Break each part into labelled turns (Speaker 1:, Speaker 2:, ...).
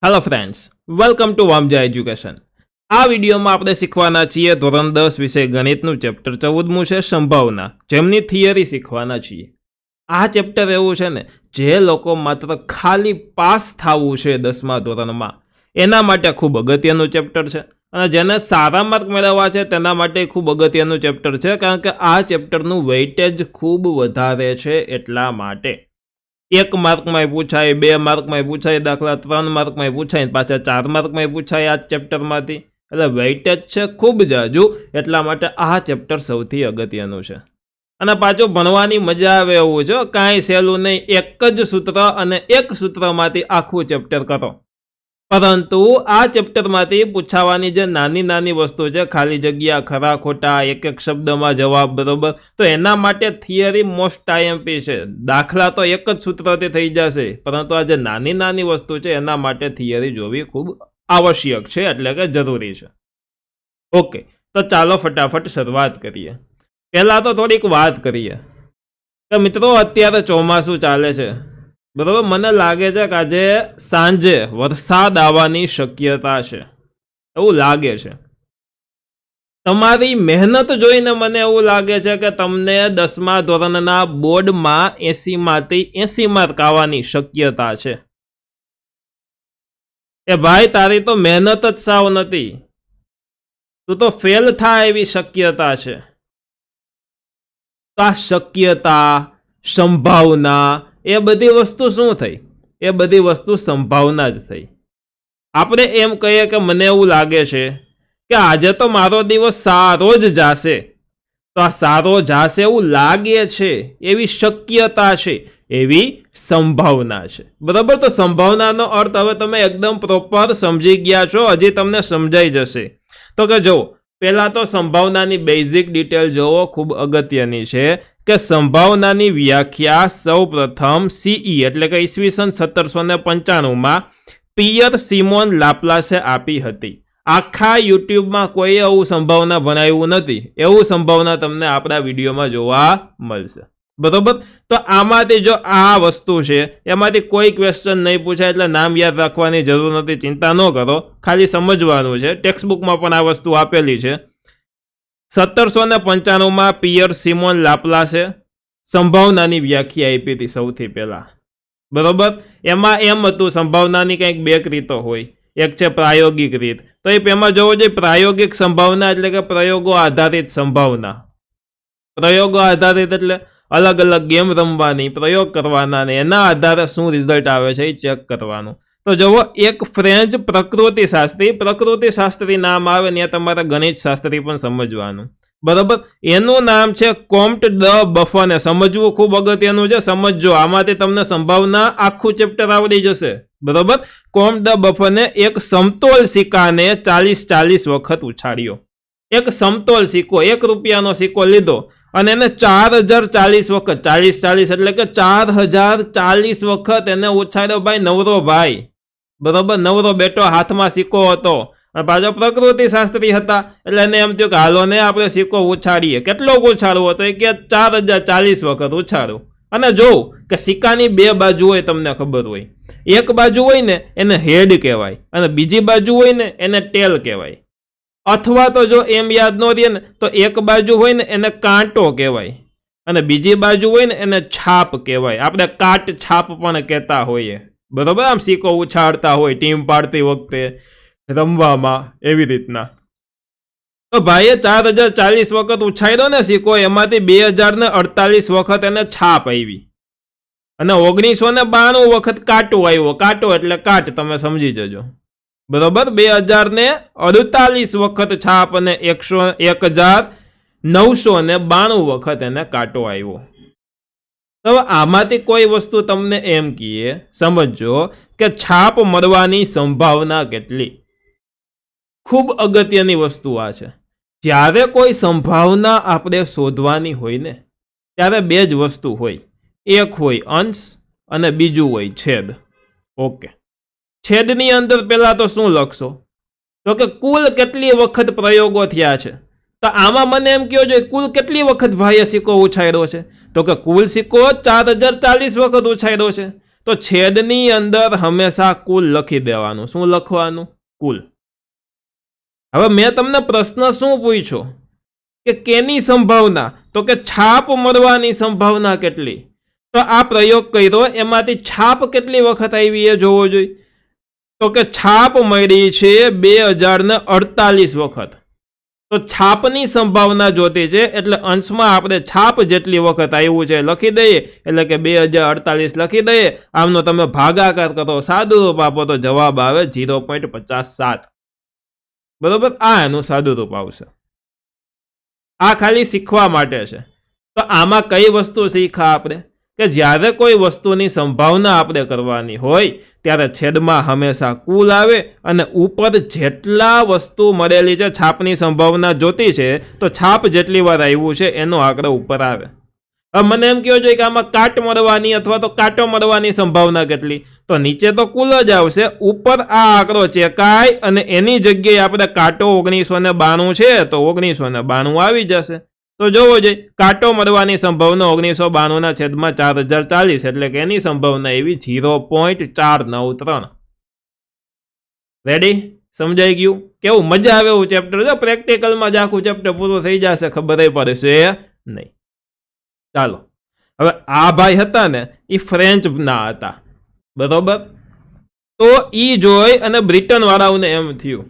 Speaker 1: Hello friends, welcome to Vamja education. આ વિડીયોમાં આપણે શીખવાના છીએ ધોરણ 10 વિષય ગણિતનું ચેપ્ટર 14મું છે સંભાવના, જેમની થિયરી શીખવાના છીએ. આ ચેપ્ટર એવું છે ને, જે લોકો માત્ર ખાલી પાસ થવું છે 10મા ધોરણમાં એના માટે ખૂબ અગત્યનું ચેપ્ટર છે, અને જેને સારા માર્ક મેળવવા છે તેના માટે ખૂબ અગત્યનું ચેપ્ટર છે, કારણ કે આ ચેપ્ટરનું વેઇટેજ ખૂબ વધારે છે. એટલા માટે 1 માર્કમાં પૂછાય, 2 માર્કમાં પૂછાય, દાખલા 3 માર્કમાં પૂછાય, પાછા 4 માર્કમાં પૂછાય આ ચેપ્ટરમાંથી. એટલે વેઇટેજ છે ખૂબ જાજુ, એટલા માટે આ ચેપ્ટર સૌથી અગત્યનું છે. અને પાછું ભણવાની મજા આવે એવું છે, કાંઈ સહેલું નહીં. એક જ સૂત્ર અને એક સૂત્રમાંથી આખું ચેપ્ટર કરો, પરંતુ આ ચેપ્ટરમાંથી પૂછાવાની જે નાની નાની વસ્તુ છે, ખાલી જગ્યા, ખરા ખોટા, એક એક શબ્દમાં જવાબ, બરોબર, તો એના માટે થિયરી મોસ્ટ આઈએમપી છે. દાખલા તો એક જ સૂત્રથી થઈ જશે, પરંતુ આ જે નાની નાની વસ્તુ છે એના માટે થિયરી જોવી ખૂબ આવશ્યક છે, એટલે કે જરૂરી છે. ઓકે, તો ચાલો ફટાફટ શરૂઆત કરીએ. પહેલાં તો થોડીક વાત કરીએ કે મિત્રો, અત્યારે ચોમાસું ચાલે છે, બરોબર. મને લાગે છે કે આજે સાંજે વરસાદ આવવાની શક્યતા છે, એવું લાગે છે. તમારી મહેનત જોઈને મને એવું લાગે છે કે તમને 10મા ધોરણના બોર્ડમાં 80માંથી 80 માર્ક આવવાની શક્યતા છે. એ ભાઈ, તારી તો મહેનત જ સાવ નથી, તું તો ફેલ થાય એવી શક્યતા છે. તો આ શક્યતા, સંભાવના, એ બધી વસ્તુ શું થઈ? એ બધી વસ્તુ સંભાવના જ થઈ. આપણે એમ કહીએ કે મને એવું લાગે છે કે આજે તો મારો દિવસ સારો જ જાશે, તો આ સારો જાશે એવું લાગે છે, એવી શક્યતા છે, એવી સંભાવના છે, બરાબર. તો સંભાવનાનો અર્થ હવે તમે એકદમ પ્રોપર સમજી ગયા છો, હજી તમને સમજાઈ જશે. તો કે જો, પહેલાં તો સંભાવનાની બેઝિક ડિટેલ જોવો, ખૂબ અગત્યની છે કે સંભાવનાની વ્યાખ્યા સૌ પ્રથમ CE એટલે કે ઈસવીસન 1795માં પિયર સિમોન લાપ્લાસે આપી હતી. આખા યુટ્યુબમાં કોઈ એવું સંભાવના ભણાવ્યું નથી, એવું સંભાવના તમને આપણા વિડીયોમાં જોવા મળશે, બરોબર. તો આમાંથી જો આ વસ્તુ છે, એમાંથી કોઈ ક્વેશ્ચન નહીં પૂછાય, એટલે નામ યાદ રાખવાની જરૂર નથી, ચિંતા ન કરો, ખાલી સમજવાનું છે. ટેક્સ્ટબુકમાં પણ આ વસ્તુ આપેલી છે. 1795માં પિયર સિમોન લાપ્લાસે સંભાવનાની વ્યાખ્યા આપી હતી સૌથી પહેલા, બરોબર. એમાં એમ હતું, સંભાવનાની કંઈક 2 રીતો હોય. એક છે પ્રાયોગિક રીત, તો એમાં જોવો જોઈએ પ્રાયોગિક સંભાવના એટલે કે પ્રયોગો આધારિત સંભાવના. પ્રયોગો આધારિત એટલે અલગ અલગ ગેમ રમવાની, પ્રયોગ કરવાના, ને એના આધારે શું રિઝલ્ટ આવે છે એ ચેક કરવાનું. તો જુઓ, એક ફ્રેન્ચ પ્રકૃતિશાસ્ત્રી નામ આવે ને તમારે ગણિત શાસ્ત્રી પણ સમજવાનું, બરાબર. એનું નામ છે કોમ્ટ દ બફોને. સમજવું ખૂબ અગત્યનું છે, સમજો, આમાંથી તમને સંભાવના આખું ચેપ્ટર આવડી જશે, બરાબર. કોમ્ટ દ બફોને એક સમતોલ સિક્કાને 40 વખત ઉછાળ્યો. એક સમતોલ સિક્કો, 1 રૂપિયાનો સિક્કો લીધો અને એને 4040 વખત, 40 એટલે કે 4040 વખત એને ઉછાળ્યો. ભાઈ, નવરો ભાઈ, બરોબર, નવરો બેટો, હાથમાં સિક્કો હતો, અને પાછો પ્રકૃતિ શાસ્ત્રી હતા, એટલે એને એમ થયું કે હાલો ને આપણે સિક્કો ઉછાળીએ. કેટલો ઉછાળવો? તો એ કે 4040 વખત ઉછાળો. અને જોઉં કે સિક્કાની 2 બાજુ હોય, તમને ખબર હોય. એક બાજુ હોય ને એને હેડ કહેવાય, અને બીજી બાજુ હોય ને એને ટેલ કહેવાય. અથવા તો જો એમ યાદ ન રહે ને, તો એક બાજુ હોય ને એને કાંટો કહેવાય, અને બીજી બાજુ હોય ને એને છાપ કહેવાય. આપણે કાટ છાપ પણ કહેતા હોઈએ, બરોબર. આમ સિક્કો ઉછાળતા હોય ટીમ પાડતી વખતે રમવામાં, એવી રીતના. તો ભાઈએ 4040 વખત ઉછાળ્યો ને સિક્કો, એમાંથી 2048 વખત એને છાપ આવી, અને 1992 વખત કાંટો આવ્યો. કાંટો એટલે કાટ, તમે સમજી જજો, બરોબર. 2048 વખત છાપ અને 1992 વખત એને કાંટો આવ્યો. તો આમાંથી કોઈ વસ્તુ તમને એમ કહીએ, સમજો કે છાપ મળવાની સંભાવના કેટલી. ખૂબ અગત્યની વસ્તુ આ છે. જ્યારે કોઈ સંભાવના આપણે શોધવાની હોય ને, ત્યારે 2 જ વસ્તુ હોય. એક હોય અંશ અને બીજું હોય છેદ. ઓકે, છેદની અંદર પહેલા તો શું લખશો? તો કે કુલ કેટલી વખત પ્રયોગો થયા છે. તો આમાં મને એમ કહો જોઈએ, કુલ કેટલી વખત ભાઈએ સિક્કો ઉછાળ્યો છે? તો કે કુલ સિક્કો 4040 વખત ઉછાળ્યો છે. તો છેદની અંદર હંમેશા કુલ લખી દેવાનું. શું લખવાનું? કુલ. હવે મેં તમને પ્રશ્ન શું પૂછ્યો કે કેની સંભાવના? તો કે છાપ મળવાની સંભાવના કેટલી? તો આ પ્રયોગ કર્યો એમાંથી છાપ કેટલી વખત આવી એ જોવો જોઈએ. તો કે છાપ મળી છે 2048 વખત. તો છાપની સંભાવના જોતી છે એટલે અંશમાં આપણે છાપ જેટલી વખત આવ્યું છે લખી દઈએ, એટલે કે 2048 લખી દઈએ. આમનો તમે ભાગાકાર કરો, સાદું રૂપ આપો તો જવાબ આવે 0.57. બરોબર, આ એનું સાદું રૂપ આવશે. આ ખાલી શીખવા માટે છે. તો આમાં કઈ વસ્તુ શીખા આપણે કે જ્યારે કોઈ વસ્તુની સંભાવના આપણે કરવાની હોય ત્યારે છેદમાં હંમેશા કુલ આવે અને ઉપર જેટલા વસ્તુ મળેલી છે છાપની સંભાવના જોતી છે તો છાપ જેટલી વાર આવ્યું છે એનો આંકડો ઉપર આવે. હવે મને એમ કહો જોઈએ કે આમાં કાટ મળવાની અથવા તો કાંટો મળવાની સંભાવના કેટલી? તો નીચે તો કુલ જ આવશે, ઉપર આ આંકડો ચેકાય અને એની જગ્યાએ આપણે કાંટો 1992 છે તો 1992 આવી જશે. તો જોવો જોઈએ, કાંટો મળવાની સંભાવના 1992 ના છેદમાં 4040 એટલે કે એની સંભાવના એવી 0.493. રેડી? સમજાઈ ગયું? કેવું મજા આવે એવું ચેપ્ટર છે. પ્રેક્ટિકલમાં જ આખું ચેપ્ટર પૂરું થઈ જશે, ખબર પડશે નહીં. ચાલો, હવે આ ભાઈ હતા ને એ ફ્રેન્ચ ના હતા, બરોબર? તો ઈ જોઈ અને બ્રિટન વાળાઓને એમ થયું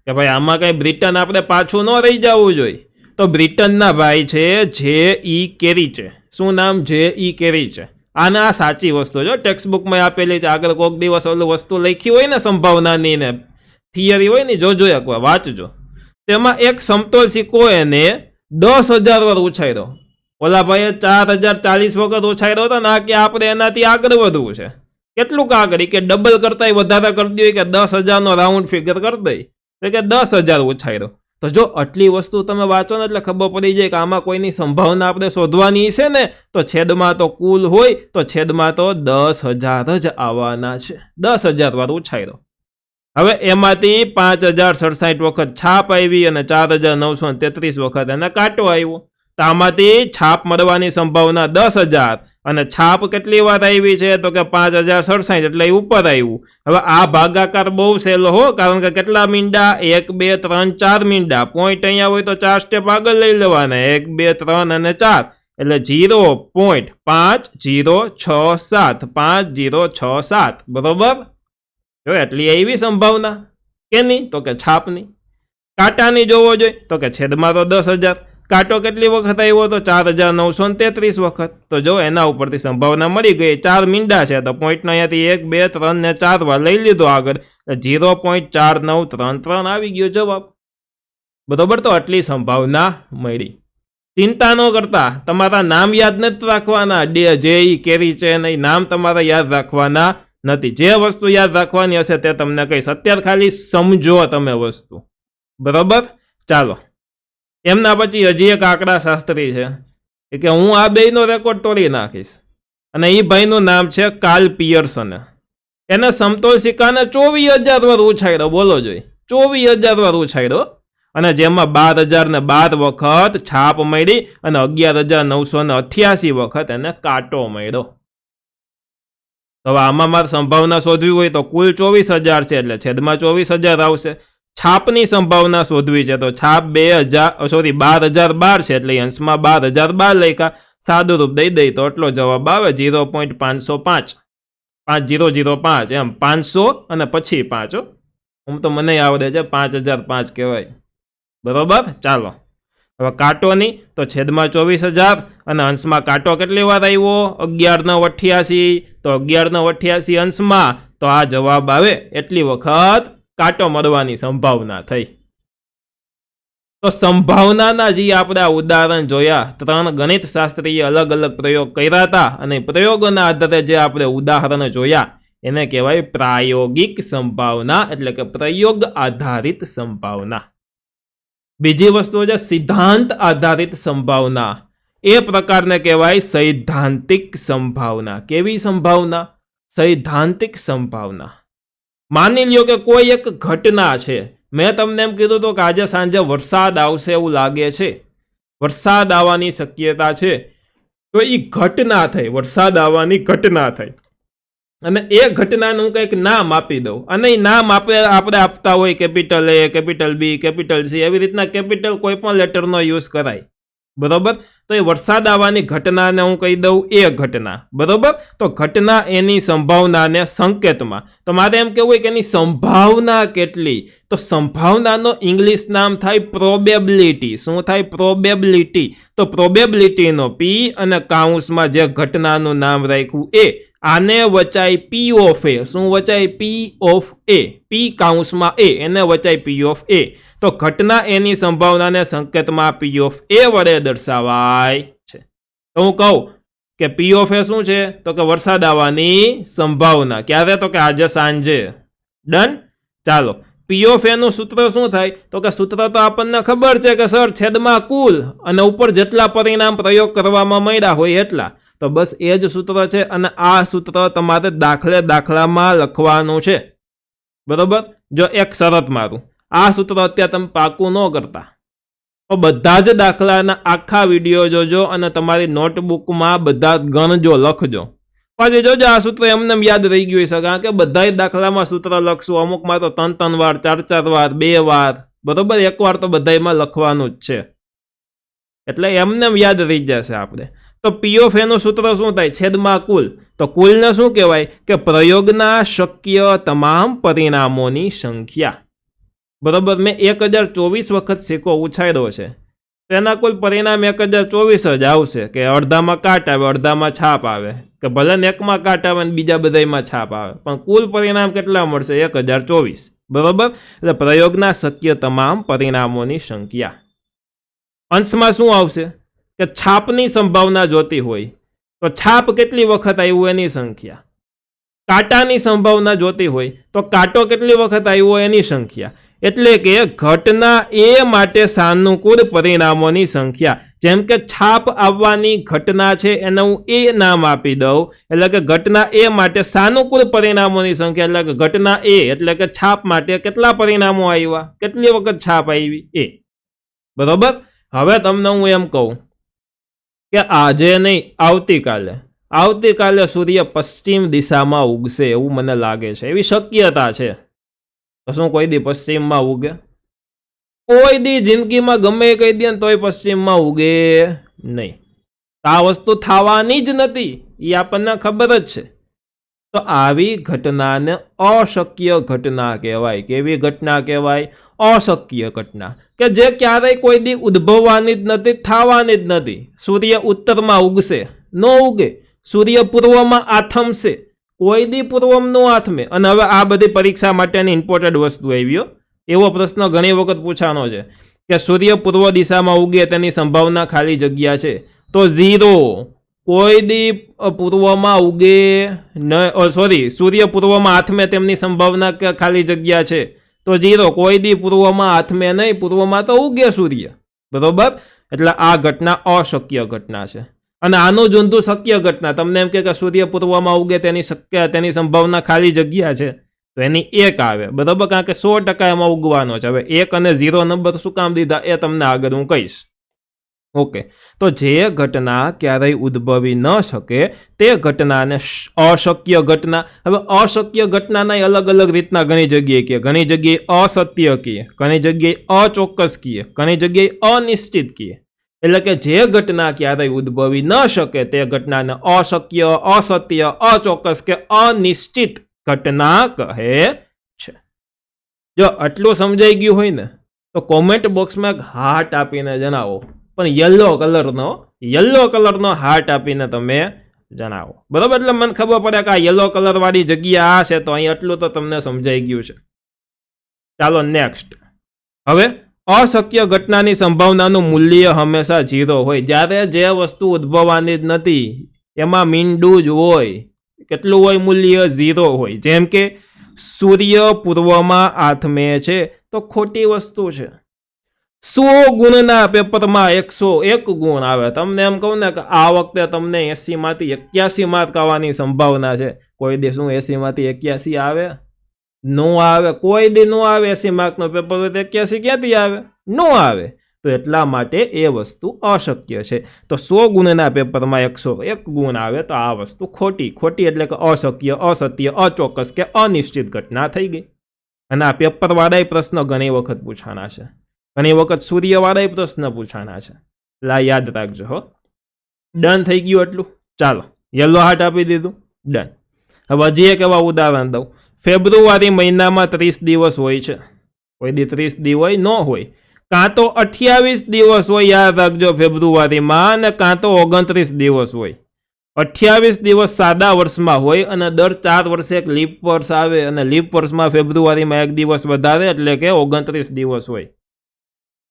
Speaker 1: કે ભાઈ આમાં કઈ બ્રિટન આપણે પાછું ન રહી જવું જોઈએ. તો બ્રિટનના ભાઈ છે જે.ઈ. કેરી છે. શું નામ? જે.ઈ. કેરી છે. આને આ સાચી વસ્તુ જો ટેક્સ્ટબુકમાં આપેલી છે. આગળ કોઈક દિવસ ઓલું વસ્તુ લખી હોય ને સંભાવનાની ને થિયરી હોય ને જોજો એકવાર વાંચજો. તેમાં એક સમતોલ સિક્કો એને 10,000 વાર ઉછાળ્યો. ઓલા ભાઈએ 4040 વખત ઉછાળ્યો હતો ને કે આપણે એનાથી આગળ વધવું છે. કેટલું આગળ? કે ડબલ કરતા વધારે કરી દઈએ કે 10,000 નો રાઉન્ડ ફિગર કરી દઈ તો કે 10,000 ઉછાળ્યો. તો જો આટલી વસ્તુ તમે વાંચો ને એટલે ખબર પડી જાય કે આમાં કોઈની સંભાવના આપણે શોધવાની છે ને તો છેદમાં તો કુલ હોય તો છેદમાં તો 10,000 જ આવવાના છે. 10,000 વાર ઉછાળ્યો. હવે એમાંથી 5,067 વખત છાપ આવી અને 4,933 વખત એને કાંટો આવ્યો. તો આમાંથી છાપ મળવાની સંભાવના 10,000 અને છાપ કેટલી વાર આવી છે તો કે 5,067 એટલે એ ઉપર આવ્યું. હવે આ ભાગાકાર બહુ સહેલો હો, કારણ કે કેટલા મીંડા? 1 2 3 4 મીંડા. પોઈન્ટ અહીંયા હોય તો 4 સ્ટેપ આગળ લઈ લેવાના, 1 2 3 અને 4 એટલે 0.5067 5067. બરોબર? જો એટલી એવી સંભાવના કેની? તો કે છાપની. કાંટાની જોવો જોઈએ તો કે છેદમાં તો 10,000. કાંટો કેટલી વખત આવ્યો તો 4,933 વખત. તો જો એના ઉપરથી સંભાવના મળી ગઈ. 4 મીંડા છે તો પોઈન્ટનો અહીંયાથી 1 2 3 ને 4 વાર લઈ લીધો આગળ, 0.4933 આવી ગયો જવાબ. બરોબર? તો આટલી સંભાવના મળી. ચિંતા ન કરતા, તમારા નામ યાદ નથી રાખવાના. જે.ઈ. કેરી છે નહીં, નામ તમારા યાદ રાખવાના નથી. જે વસ્તુ યાદ રાખવાની હશે તે તમને કહીશ. અત્યારે ખાલી સમજો તમે વસ્તુ. બરોબર? ચાલો, એમના પછી હજી એક આંકડા શાસ્ત્રી છે કે હું આ બેયનો રેકોર્ડ તોડી નાખીશ. અને એ ભાઈનું નામ છે કાર્લ પિયર્સન. એને સમતોલ સિક્કાને 24,000 વાર ઉછાળ્યો. બોલો જોઈ, 24,000 વાર ઉછાળ્યો. અને જેમાં 12,012 વખત છાપ મળી અને 11,988 વખત એને કાંટો મળ્યો. હવે આમાં મારે સંભાવના શોધવી હોય તો કુલ 24,000 છે એટલે છેદમાં 24,000 આવશે. છાપની સંભાવના શોધવી છે તો છાપ 12,012 છે એટલે અંશમાં 12,012 લખ્યા. સાદું રૂપ દઈ દઈ તો એટલો જવાબ આવે 0.505 5005. એમ 500 અને પછી 5. હું તો મને આવડે છે 5,005 કહેવાય. બરોબર? ચાલો, હવે કાંટોની તો છેદમાં 24,000 અને અંશમાં કાંટો કેટલી વાર આવ્યો? 11,988. તો 11,988 અંશમાં તો આ જવાબ આવે એટલી વખત કાંટો મળવાની સંભાવના થઈ. તો સંભાવનાના જે આપણે આ ઉદાહરણ જોયા, 3 ગણિત શાસ્ત્રીએ અલગ અલગ પ્રયોગ કર્યા હતા અને પ્રયોગોના આધારે જે આપણે ઉદાહરણ જોયા એને કહેવાય પ્રાયોગિક સંભાવના, એટલે કે પ્રયોગ આધારિત સંભાવના. બીજી વસ્તુ છે સિદ્ધાંત આધારિત સંભાવના. એ પ્રકારને કહેવાય સૈદ્ધાંતિક સંભાવના. કેવી સંભાવના? સૈદ્ધાંતિક સંભાવના. માની લ્યો કે કોઈ એક ઘટના છે. મેં તમને એમ કીધું હતું કે આજે સાંજે વરસાદ આવશે એવું લાગે છે, વરસાદ આવવાની શક્યતા છે. તો એ ઘટના થઈ, વરસાદ આવવાની ઘટના થઈ. અને એ ઘટનાનું કંઈક નામ આપી દઉં અને એ નામ આપણે આપતા હોય capital A, capital B, capital C, એવી રીતના કેપિટલ કોઈ પણ લેટરનો યુઝ કરાય, બરોબર. તો એ વરસાદ આવવાની ઘટનાને હું કહી દઉં એ ઘટના, બરોબર. તો ઘટના એની સંભાવનાને સંકેતમાં, તો મારે એમ કહેવું હોય કે એની સંભાવના કેટલી, તો સંભાવનાનો ઇંગ્લિશ નામ થાય પ્રોબેબિલિટી. શું થાય? પ્રોબેબિલિટી. તો પ્રોબેબિલિટીનો પી અને કાઉન્સમાં જે ઘટનાનું નામ રાખ્યું એ, આને વચાય પી ઓફ એ. શું વચાય? પી ઓફ એ. પી કાઉન્સમાં એ, એને વચાય પી ઓફ એ. તો ઘટના એની સંભાવનાને સંકેતમાં પી ઓફ એ વડે દર્શાવાય છે. તો હું કહું કે પી ઓફ એ શું છે? તો કે વરસાદ આવવાની સંભાવના. ક્યારે? તો કે આજે સાંજે. ડન. ચાલો, પી ઓફ એ નું સૂત્ર શું થાય? તો કે સૂત્ર તો આપણને ખબર છે કે સર છેદમાં કુલ અને ઉપર જેટલા પરિણામ પ્રયોગ કરવામાં મળ્યા હોય એટલા. તો બસ એ જ સૂત્ર છે અને આ સૂત્ર તમારે દાખલામાં લખવાનું છે, બરોબર. જો એક શરત મારું, આ સૂત્ર અત્યારે તમે પાકું ન કરતા તો બધા જ દાખલાના આખા વિડીયો જોજો અને તમારી નોટબુકમાં બધા ગણજો, લખજો. પછી જોજો આ સૂત્ર એમને યાદ રહી ગયું છે, કારણ કે બધા દાખલામાં સૂત્ર લખશું, અમુકમાં તો 3 વાર, 4 વાર, 2 વાર, બરોબર. એક વાર તો બધામાં લખવાનું જ છે, એટલે એમને યાદ રહી જશે આપણે. તો પી ઓફ એનું સૂત્ર શું થાય? છેદમાં કુલ. તો કુલને શું કહેવાય? કે પ્રયોગના શક્ય તમામ પરિણામોની સંખ્યા, બરોબર. મેં 1024 વખત સિક્કો ઉછાળ્યો છે, તેના કુલ પરિણામ 1024 જ આવશે. કે અડધામાં કાટ આવે, અડધામાં છાપ આવે, કે ભલે એકમાં કાટ આવે અને બીજા બધામાં છાપ આવે, પણ કુલ પરિણામ કેટલા મળશે? 1024, બરોબર. એટલે પ્રયોગના શક્ય તમામ પરિણામોની સંખ્યા. અંશમાં શું આવશે? કે છાપની સંભાવના જોતી હોય તો છાપ કેટલી વખત આવ્યું એની સંખ્યા. કાંટાની સંભાવના જોતી હોય તો કાંટો કેટલી વખત આવ્યો એની સંખ્યા. એટલે કે ઘટના એ માટે સાનુકૂળ પરિણામોની સંખ્યા. જેમ કે છાપ આવવાની ઘટના છે એને હું એ નામ આપી દઉં, એટલે કે ઘટના એ માટે સાનુકૂળ પરિણામોની સંખ્યા. એટલે કે ઘટના એ એટલે કે છાપ માટે કેટલા પરિણામો આવ્યા, કેટલી વખત છાપ આવી એ, બરોબર. હવે તમને હું એમ કહું કે આજે નહીં, આવતીકાલે સૂર્ય પશ્ચિમ દિશામાં ઉગશે એવું મને લાગે છે, એવી શક્યતા છે. તો શું કોઈ દી પશ્ચિમમાં ઉગે? કોઈ દી જિંદગીમાં ગમે કહી દે ને તોય પશ્ચિમમાં ઉગે નહીં. આ વસ્તુ થવાની જ નથી, એ આપણને ખબર જ છે. તો આવી ઘટનાને અશક્ય ઘટના કહેવાય. કેવી ઘટના કહેવાય? અશક્ય ઘટના, કે જે ક્યારેય કોઈ દી ઉદ્ભવવાની જ નથી, થવાની જ નથી. સૂર્ય ઉત્તરમાં ઉગશે, ન ઉગે. સૂર્ય પૂર્વમાં આથમશે, કોઈ દી પૂર્વમાં નો આથમે. અને હવે આ બધી પરીક્ષા માટેની ઇમ્પોર્ટન્ટ વસ્તુ આવ્યો. એવો પ્રશ્ન ઘણી વખત પૂછાનો છે કે સૂર્ય પૂર્વ દિશામાં ઉગે તેની સંભાવના ખાલી જગ્યા છે, તો 0. કોઈ દી પૂર્વમાં ઉગે ન, સોરી, સૂર્ય પૂર્વમાં આથમે તેમની સંભાવના ખાલી જગ્યા છે, તો 0. કોઈ દી પૂર્વમાં આથમે નહીં, પૂર્વમાં તો ઉગે સૂર્ય, બરોબર. એટલે આ ઘટના અશક્ય ઘટના છે. અને આનું જુંધું શક્ય ઘટના, તમને એમ કે સૂર્ય પૂર્વમાં ઉગે તેની સંભાવના ખાલી જગ્યા છે, તો એની 1 આવે, બરોબર. કારણ કે 100% એમાં ઉગવાનો છે. હવે 1 અને 0 નંબર શું કામ દીધા એ તમને આગળ હું કહીશ. ઓકે. તો જે ઘટના ક્યારેય ઉદ્ભવી ન શકે તે ઘટનાને અશક્ય ઘટના. હવે અશક્ય ઘટનાના અલગ અલગ રીતના ઘણી જગ્યાએ કહે, ઘણી જગ્યાએ અસત્ય કહે, ઘણી જગ્યાએ અચોક્કસ કહે, ઘણી જગ્યાએ અનિશ્ચિત કહે. એટલે કે જે ઘટના ક્યારેય ઉદ્ભવી ન શકે તે ઘટનાને અશક્ય, અસત્ય, અચોક્કસ કે અનિશ્ચિત ઘટના કહે છે. જો આટલું સમજાઈ ગયું હોય ને તો કોમેન્ટ બોક્સમાં એક હાર્ટ આપીને જણાવો, પણ યલો કલરનો હાર્ટ આપીને તમે જણાવો, બરોબર. એટલે મને ખબર પડે કે આ યલો કલર વાળી જગ્યા આ છે, તો અહીં આટલું તો તમને સમજાઈ ગયું છે. ચાલો નેક્સ્ટ. હવે અશક્ય ઘટનાની સંભાવનાનું મૂલ્ય હંમેશા 0 હોય. જ્યારે જે વસ્તુ ઉદ્ભવવાની જ નથી એમાં મીંડું જ હોય, કેટલું હોય મૂલ્ય? 0 હોય. જેમ કે સૂર્ય પૂર્વમાં આથમે છે તો ખોટી વસ્તુ છે. 100 ગુણના પેપરમાં 101 ગુણ આવે. તમને એમ કહું ને કે આ વખતે તમને 80માંથી 81 માર્ક આવવાની સંભાવના છે, કોઈ દી શું 80માંથી 81 આવે? નો આવે. કોઈ દી નો આવે. 80 માર્કનો પેપર હોય તો 81 ક્યાંથી આવે? નો આવે. તો તો એટલા માટે એ વસ્તુ અશક્ય છે. તો 100 ગુણના પેપરમાં 101 ગુણ આવે તો આ વસ્તુ ખોટી. ખોટી એટલે કે અશક્ય, અસત્ય, અચોક્કસ કે અનિશ્ચિત ઘટના થઈ ગઈ. અને આ પેપરવાળાએ પ્રશ્ન ઘણી વખત પૂછાના છે, ઘણી વખત સૂર્યવાળાએ પ્રશ્ન પૂછાના છે. એટલે યાદ રાખજો હો. ડન થઈ ગયું એટલું. ચાલો, યલો હાર્ટ આપી દીધું. ડન. હવે હજી એક એવા ઉદાહરણ દઉં. ફેબ્રુઆરી મહિનામાં 30 દિવસ હોય છે. કોઈ દી 30 દી હોય ન હોય, કાં તો 28 દિવસ હોય, યાદ રાખજો ફેબ્રુઆરીમાં, અને કાં તો 29 દિવસ હોય. 28 દિવસ સાદા વર્ષમાં હોય અને દર 4 વર્ષે એક લીપ વર્ષ આવે, અને લીપ વર્ષમાં ફેબ્રુઆરીમાં એક દિવસ વધારે એટલે કે 29 દિવસ હોય.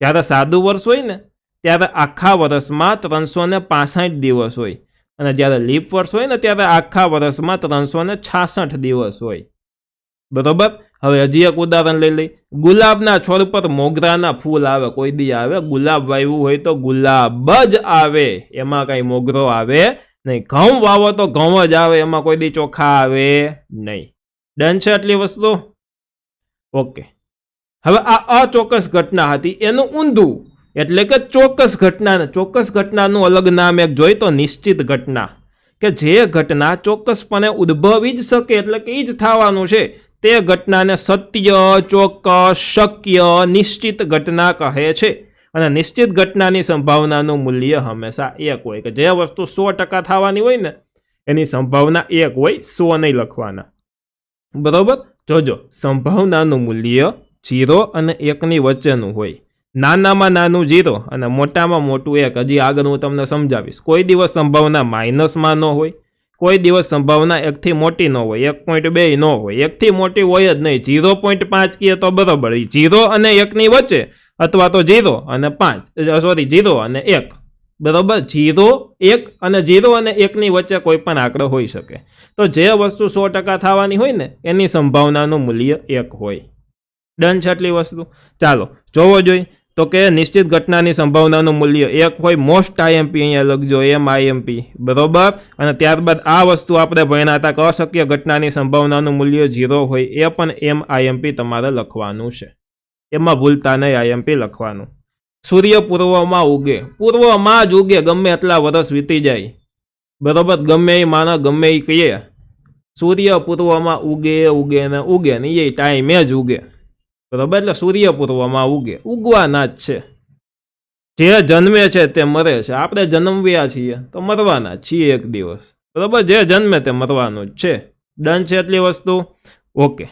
Speaker 1: જ્યારે સાદું વર્ષ હોય ને ત્યારે આખા વર્ષમાં 365 દિવસ હોય, અને જ્યારે લીપ વર્ષ હોય ને ત્યારે આખા વર્ષમાં 366 દિવસ હોય. બરોબર. હવે હજી એક ઉદાહરણ લઈ લઈ. ગુલાબના છોડ પર મોગરાના ફૂલ આવે. કોઈ દી આવે? ગુલાબ વાવ્યું હોય તો ગુલાબ જ આવે, એમાં કઈ મોગરો આવે નહીં. ઘઉં વાવો તો ઘઉં જ આવે, એમાં કોઈ દી ચોખા આવે નહીં. ડન છે આટલી વસ્તુ? ઓકે. હવે આ અચોક્કસ ઘટના હતી, એનું ઊંધું એટલે કે ચોક્કસ ઘટના. ચોક્કસ ઘટનાનું અલગ નામ એક જોઈ તો નિશ્ચિત ઘટના, કે જે ઘટના ચોક્કસપણે ઉદ્ભવી જ શકે એટલે કે એ જ થવાનું છે, તે ઘટનાને સત્ય, ચોક્કસ, શક્ય, નિશ્ચિત ઘટના કહે છે. અને નિશ્ચિત ઘટનાની સંભાવનાનું મૂલ્ય હંમેશા 1 હોય, કે જે વસ્તુ 100% થવાની હોય ને એની સંભાવના 1 હોય, 100 નહીં લખવાના. બરોબર. જોજો, સંભાવનાનું મૂલ્ય 0 અને 1ની વચ્ચેનું હોય. નાનામાં નાનું 0 અને મોટામાં મોટું 1. હજી આગળ હું તમને સમજાવીશ. કોઈ દિવસ સંભાવના માઇનસમાં ન હોય, કોઈ દિવસ સંભાવના 1 થી મોટી ન હોય, 1.2 ન હોય, 1 થી મોટી હોય જ નહીં. 0.5 કહીએ તો બરોબર. 0 અને 1ની વચ્ચે, અથવા તો 0 અને 5, સોરી 0 અને 1. બરોબર. 0, 1 અને 0 અને 1ની વચ્ચે કોઈ પણ આંકડો હોઈ શકે. તો જે વસ્તુ 100% થવાની હોય ને એની સંભાવનાનું મૂલ્ય 1 હોય. ડન છે આટલી વસ્તુ? ચાલો જોવો જોઈએ. તો કે નિશ્ચિત ઘટનાની સંભાવનાનું મૂલ્ય 1 હોય. મોસ્ટ આઈએમપી અહીંયા લખજો, MIMP. બરોબર. અને ત્યારબાદ આ વસ્તુ આપણે ભણ્યા હતા કે અશક્ય ઘટનાની સંભાવનાનું મૂલ્ય 0 હોય, એ પણ MIMP તમારે લખવાનું છે. એમાં ભૂલતા નહીં IMP લખવાનું. સૂર્ય પૂર્વમાં ઉગે. પૂર્વમાં જ ઉગે, ગમે એટલા વર્ષ વીતી જાય. બરોબર. ગમે એ માનો, ગમે એ કહીએ, સૂર્ય પૂર્વમાં ઉગે ને ઉગે ને એ ટાઈમે જ ઉગે. બરોબર. એટલે સૂર્ય પૂર્વમાં ઉગે, ઉગવાના જ છે. જે જન્મે છે તે મરે છે. આપણે જન્મ્યા છીએ તો મરવાના છીએ એક દિવસ. બરોબર. જે જન્મે તે મરવાનું જ છે. ડન છે એટલી વસ્તુ? ઓકે.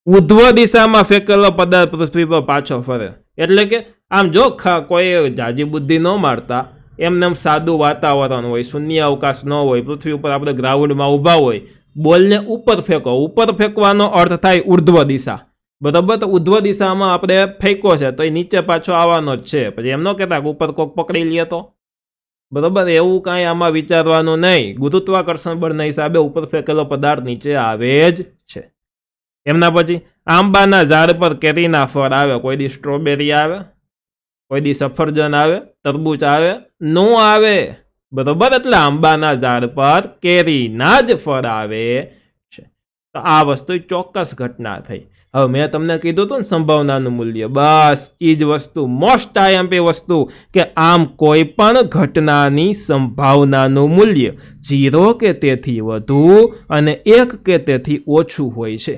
Speaker 1: ઉધ્વ દિશામાં ફેંકેલો પદાર્થ પૃથ્વી પર પાછો ફરે. એટલે કે આમ જો કોઈ જાજી બુદ્ધિ ન મારતા, એમને એમ સાદું વાતાવરણ હોય, શૂન્ય અવકાશ ન હોય, પૃથ્વી ઉપર આપણે ગ્રાઉન્ડમાં ઊભા હોય, બોલને ઉપર ફેંકો. ઉપર ફેંકવાનો અર્થ થાય ઉર્ધ્વ દિશા. બરાબર. તો ઉધ્વ દિશામાં આપણે ફેંકો છે તો એ નીચે પાછો આવવાનો જ છે. પછી એમ ન કહેતા કે ઉપર કોક પકડી લે તો. બરાબર. એવું કાંઈ આમાં વિચારવાનું નહીં. ગુરુત્વાકર્ષણ બળના હિસાબે ઉપર ફેંકેલો પદાર્થ નીચે આવે જ છે. એમના પછી આંબાના ઝાડ પર કેરીના ફળ આવે. કોઈ દી સ્ટ્રોબેરી આવે, કોઈ દી સફરજન આવે, તરબૂચ આવે, નો આવે. બરોબર. એટલે આંબાના ઝાડ પર કેરીના જ ફળ આવે છે. તો આ વસ્તુ ચોક્કસ ઘટના થઈ. હવે મેં તમને કીધું હતું ને સંભાવનાનું મૂલ્ય, બસ એ જ વસ્તુ, મોસ્ટ IMP વસ્તુ, કે આમ કોઈ પણ ઘટનાની સંભાવનાનું મૂલ્ય 0 કે તેથી વધુ અને 1 કે તેથી ઓછું હોય છે.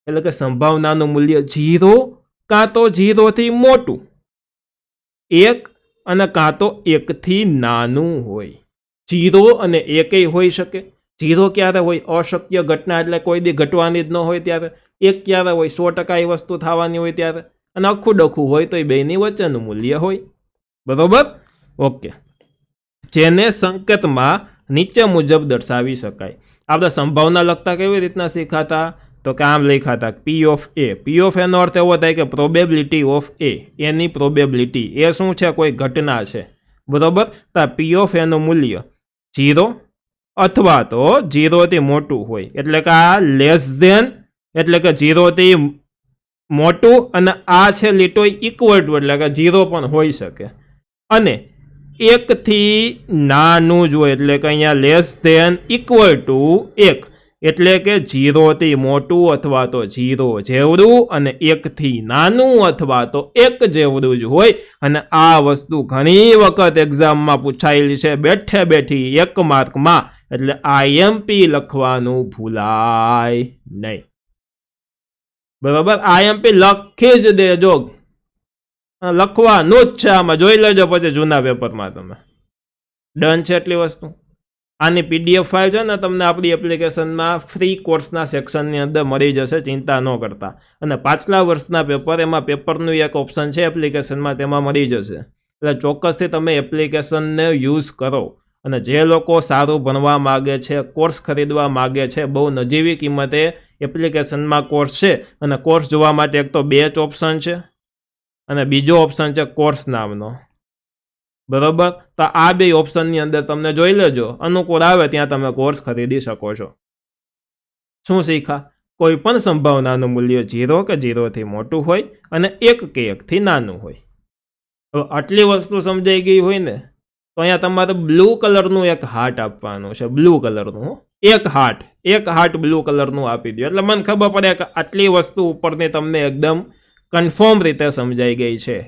Speaker 1: એટલે કે સંભાવનાનું મૂલ્ય 0 કાં તો 0 થી મોટું, 1 અને કાં તો 1 થી નાનું હોય. 0 અને 1 હોઈ શકે. 0 ક્યારે હોય? અશક્ય ઘટના, એટલે કોઈ દી ઘટવાની જ ન હોય ત્યારે. 1 ક્યારે હોય? 100% એ વસ્તુ થવાની હોય ત્યારે. અને આખું ડખું હોય તો એ બેની વચ્ચેનું મૂલ્ય હોય. બરોબર. ઓકે. જેને સંકેતમાં નીચે મુજબ દર્શાવી શકાય. આપણે સંભાવના લખતા કેવી રીતના શીખાતા? તો કે આમ લખાતા P of A. P of A નો અર્થ એવો થાય કે પ્રોબેબિલિટી ઓફ A. એની પ્રોબેબિલિટી. એ શું છે? કોઈ ઘટના છે. બરોબર. તો P of A નું મૂલ્ય 0 અથવા તો 0 થી મોટું હોય. એટલે કે આ લેસ ધેન, એટલે કે 0 થી મોટું, અને આ છે લીટો ઇક્વલ ટુ, એટલે કે 0 પણ હોઈ શકે. અને 1 થી નાનું જ હોય, એટલે કે અહીંયા લેસ ધેન ઇક્વલ ટુ 1. એટલે કે 0 થી મોટું અથવા તો 0 જેવડું અને 1 થી નાનું અથવા તો 1 જેવડું જ હોય. અને આ વસ્તુ ઘણી વખત એક્ઝામમાં પૂછાયેલી છે બેઠે બેઠી 1 માર્કમાં. એટલે IMP લખવાનું ભૂલાય નહીં. બરોબર, IMP લખી જ દેજો, લખવાનું જ છે આમાં. જોઈ લેજો પછી જૂના પેપરમાં તમે. ડન છે એટલી વસ્તુ. આની PDF ફાઇલ છે ને તમને આપણી એપ્લિકેશનમાં ફ્રી કોર્સના સેક્શનની અંદર મળી જશે, ચિંતા ન કરતા. અને પાછલા વર્ષના પેપર, એમાં પેપરનું એક ઓપ્શન છે એપ્લિકેશનમાં, તેમાં મળી જશે. એટલે ચોક્કસથી તમે એપ્લિકેશનને યુઝ કરો. અને જે લોકો સારું ભણવા માગે છે, કોર્સ ખરીદવા માગે છે, બહુ નજીવી કિંમતે એપ્લિકેશનમાં કોર્સ છે. અને કોર્સ જોવા માટે એક તો બેચ ઓપ્શન છે અને બીજો ઓપ્શન છે કોર્સ નામનો. બરોબર, તો આ બે ઓપ્શનની અંદર તમને જોઈ લેજો, અનુકૂળ આવે ત્યાં તમે કોર્સ ખરીદી શકો છો. શું શીખા? કોઈ પણ સંભાવનાનું મૂલ્ય 0 કે 0 થી મોટું હોય અને 1 કે 1 થી નાનું હોય. હવે આટલી વસ્તુ સમજાઈ ગઈ હોય ને, તો અહીંયા તમારે બ્લુ કલરનું એક હાર્ટ આપવાનું છે. બ્લુ કલરનું એક હાર્ટ બ્લુ કલરનું આપી દો. એટલે મને ખબર પડે કે આટલી વસ્તુ ઉપરની તમને એકદમ કન્ફર્મ રીતે સમજાઈ ગઈ છે,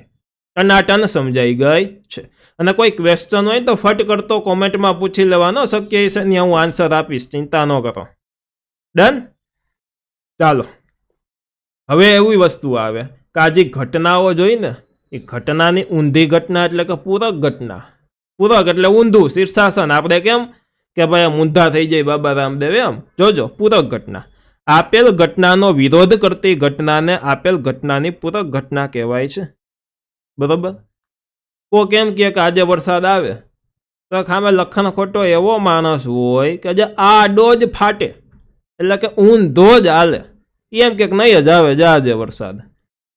Speaker 1: ટનાટન સમજાઈ ગઈ છે. અને કોઈ ક્વેશ્ચન હોય તો ફટ કરતો કોમેન્ટમાં પૂછી લેવાનો, શક્ય છે ને હું આન્સર આપીશ, ચિંતા ન કરો. ડન? ચાલો, હવે એવી વસ્તુ આવે કે આ જે ઘટનાઓ જોઈ ને, એ ઘટનાની ઊંધી ઘટના એટલે કે પૂરક ઘટના. પૂરક એટલે ઊંધું, શીર્ષાસન. આપણે કેમ કે ભાઈ મૂંધા થઈ જાય બાબા રામદેવ, એમ જોજો પૂરક ઘટના. આપેલ ઘટનાનો વિરોધ કરતી ઘટનાને આપેલ ઘટનાની પૂરક ઘટના કહેવાય છે. બરોબર? કો કેમ કે આજે વરસાદ આવે તો ખામે લખણ ખોટો એવો માણસ હોય કે જે આડો જ ફાટે, એટલે કે ઊંધો જ હાલે. એમ કે નહીં જ આવે આજે વરસાદ.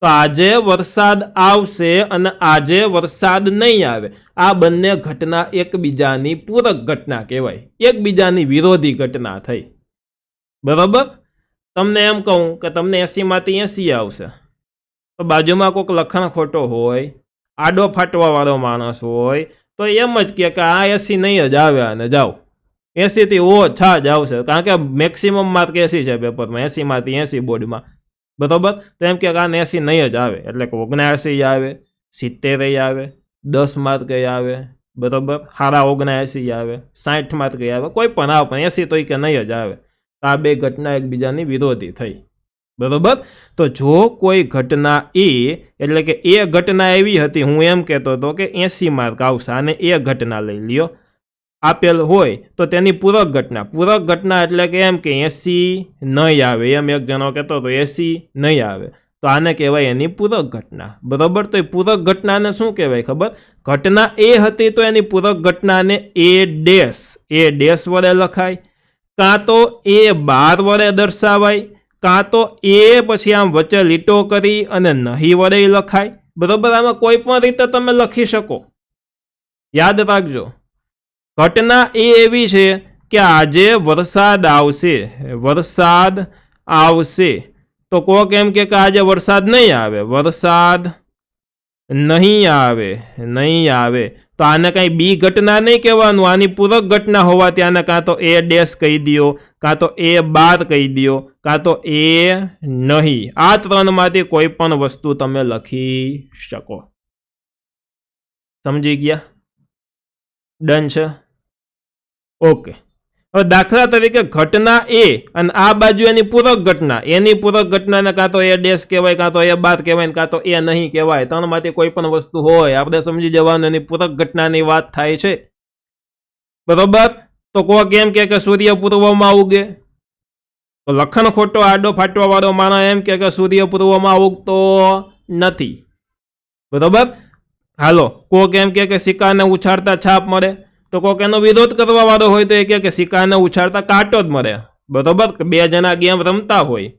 Speaker 1: તો આજે વરસાદ આવશે અને આજે વરસાદ નહીં આવે, આ બંને ઘટના એકબીજાની પૂરક ઘટના કહેવાય, એકબીજાની વિરોધી ઘટના થઈ. બરોબર? તમને એમ કહું કે તમને 80માંથી 80 આવશે, તો બાજુમાં કોઈક લખણ ખોટો હોય, આડો ફાટવા વાળો માણસ હોય, તો એમ જ કે આ 80 નહીં જ આવે અને જાઓ, 80 થી ઓછા જ આવશે. કારણ કે મેક્સિમમ માર્ક 80 છે પેપરમાં, 80માંથી 80 બોર્ડમાં. બરોબર? તો એમ કે આ 80 નહીં જ આવે, એટલે કે 79 આવે, 70 આવે, 10 માર્ક આવે. બરોબર? સારા 79 આવે, 60 માર્ક આવે, કોઈ પણ આવે, પણ 80 તો કે નહીં જ આવે. આ બે ઘટના એકબીજાની વિરોધી થઈ. બરોબર? તો જો કોઈ ઘટના એટલે કે એ ઘટના એવી હતી, હું એમ કહેતો હતો કે 80 માર્ક આવશે, અને એ ઘટના લઈ લ્યો આપેલ હોય તો તેની પૂરક ઘટના એટલે કે એમ કે 80 નહીં આવે, એમ એક જણો કહેતો તો 80 નહીં આવે, તો આને કહેવાય એની પૂરક ઘટના. બરોબર? તો એ પૂરક ઘટનાને શું કહેવાય ખબર? ઘટના એ હતી તો એની પૂરક ઘટનાને એ ડેશ વડે લખાય, કાં તો એ બાર વડે દર્શાવાય, કાં તો એ પછી આમ વચ્ચે લીટો કરી અને નહીં વડે લખાય. બરોબર? આમાં કોઈ પણ રીતે તમે લખી શકો. યાદ રાખજો, ઘટના એ એવી છે કે આજે વરસાદ આવશે, તો કોક એમ કે આજે વરસાદ નહીં આવે, વરસાદ નહીં આવે, તો આને કઈ બી ઘટના નહીં કહેવાનું, આની પૂરક ઘટના હોવાથી આને કાં તો એ ડેશ કહી દો, કાં તો એ બાર કહી દો, કાં તો એ નહીં. આ ત્રણમાંથી કોઈ પણ વસ્તુ તમે લખી શકો. સમજી ગયા? ડન છે? ઓકે. હવે દાખલા તરીકે ઘટના એ અને આ બાજુ એની પૂરક ઘટના, એની પૂરક ઘટનાને કાં તો એ ડેશ કહેવાય, કાં તો એ બાદ કહેવાય, કાં તો એ નહીં કહેવાય. ત્રણમાંથી કોઈ પણ વસ્તુ હોય, આપણે સમજી જવાનું એની પૂરક ઘટનાની વાત થાય છે. બરોબર? તો કોઈ કેમ કે સૂર્ય પૂર્વમાં ઉગે, તો લખણ ખોટો આડો ફાટવા વાળો માણસ એમ કે સૂર્ય પૂર્વમાં ઉગતો નથી. બરોબર? હાલો, કોઈ કેમ કે સિક્કાને ઉછાળતા છાપ મળે, તો કોઈક એનો વિરોધ કરવા વાળો હોય તો એ કે સિક્કાને ઉછાળતા કાંટો જ મળે. બરોબર? બે જણા ગેમ રમતા હોય,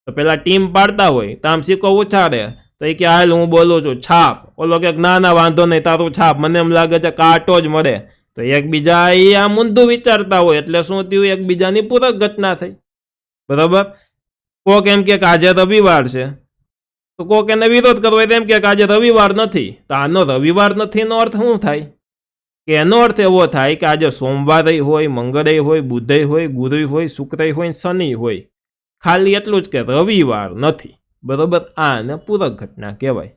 Speaker 1: તો પેલા ટીમ પાડતા હોય, તો આમ સિક્કો ઉછાળે, તો એ કે હાલ હું બોલું છું છાપ, ઓલો કે ના વાંધો નહીં તારું છાપ, મને એમ લાગે છે કાંટો જ મળે. તો એકબીજા એ આમ ઊંધું વિચારતા હોય, એટલે શું થયું? એકબીજાની પૂરક ઘટના થઈ. બરોબર? કોક એમ કે આજે રવિવાર છે, તો કોક એને વિરોધ કરવો એમ કે આજે રવિવાર નથી, તો આનો રવિવાર નથી નો અર્થ શું થાય? કે એનો અર્થ એવો થાય કે આજે સોમવારે હોય, મંગળે હોય, બુધે હોય, ગુરુ હોય, શુક્ર હોય, શનિ હોય, ખાલી એટલું જ કે રવિવાર નથી, બરોબર. આને પૂરક ઘટના કહેવાય.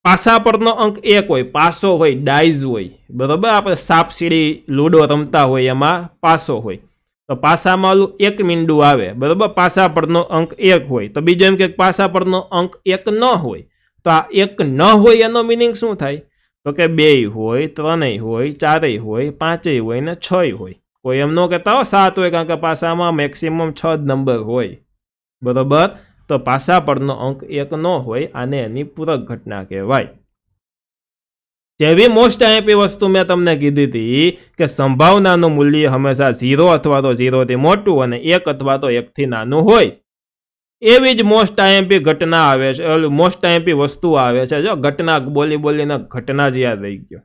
Speaker 1: પાસા પરનો અંક 1 હોય, પાસો હોય, ડાઈઝ હોય, બરોબર. આપણે સાપ સીડી લૂડો રમતા હોય એમાં પાસો હોય, તો પાસામાં ઓલું 1 મીંડું આવે, બરોબર. પાસા પરનો અંક 1 હોય, તો બીજો એમ કે પાસા પરનો અંક 1 ન હોય, તો આ 1 ન હોય એનો મિનિંગ શું થાય? તો કે 2 હોય, 3 હોય, 4 હોય, 5 હોય ને 6 હોય. કોઈ એમ ન કહેતા હો 7 હોય, કારણ કે પાસામાં મેક્સિમમ 6 જ નંબર હોય, બરોબર. તો પાસા પરનો અંક 1 ન હોય, આને એની પૂરક ઘટના કહેવાય. જેવી મોસ્ટ આઈએમપી વસ્તુ મેં તમને કીધી હતી કે સંભાવનાનું મૂલ્ય હંમેશા 0 અથવા તો 0 થી મોટું અને 1 અથવા તો 1 થી નાનું હોય, એવી જ મોસ્ટ આઈએમપી ઘટના આવે છે, મોસ્ટ આઈએમપી વસ્તુ આવે છે. જો ઘટના બોલીને ઘટના જ યાદ રહી ગયો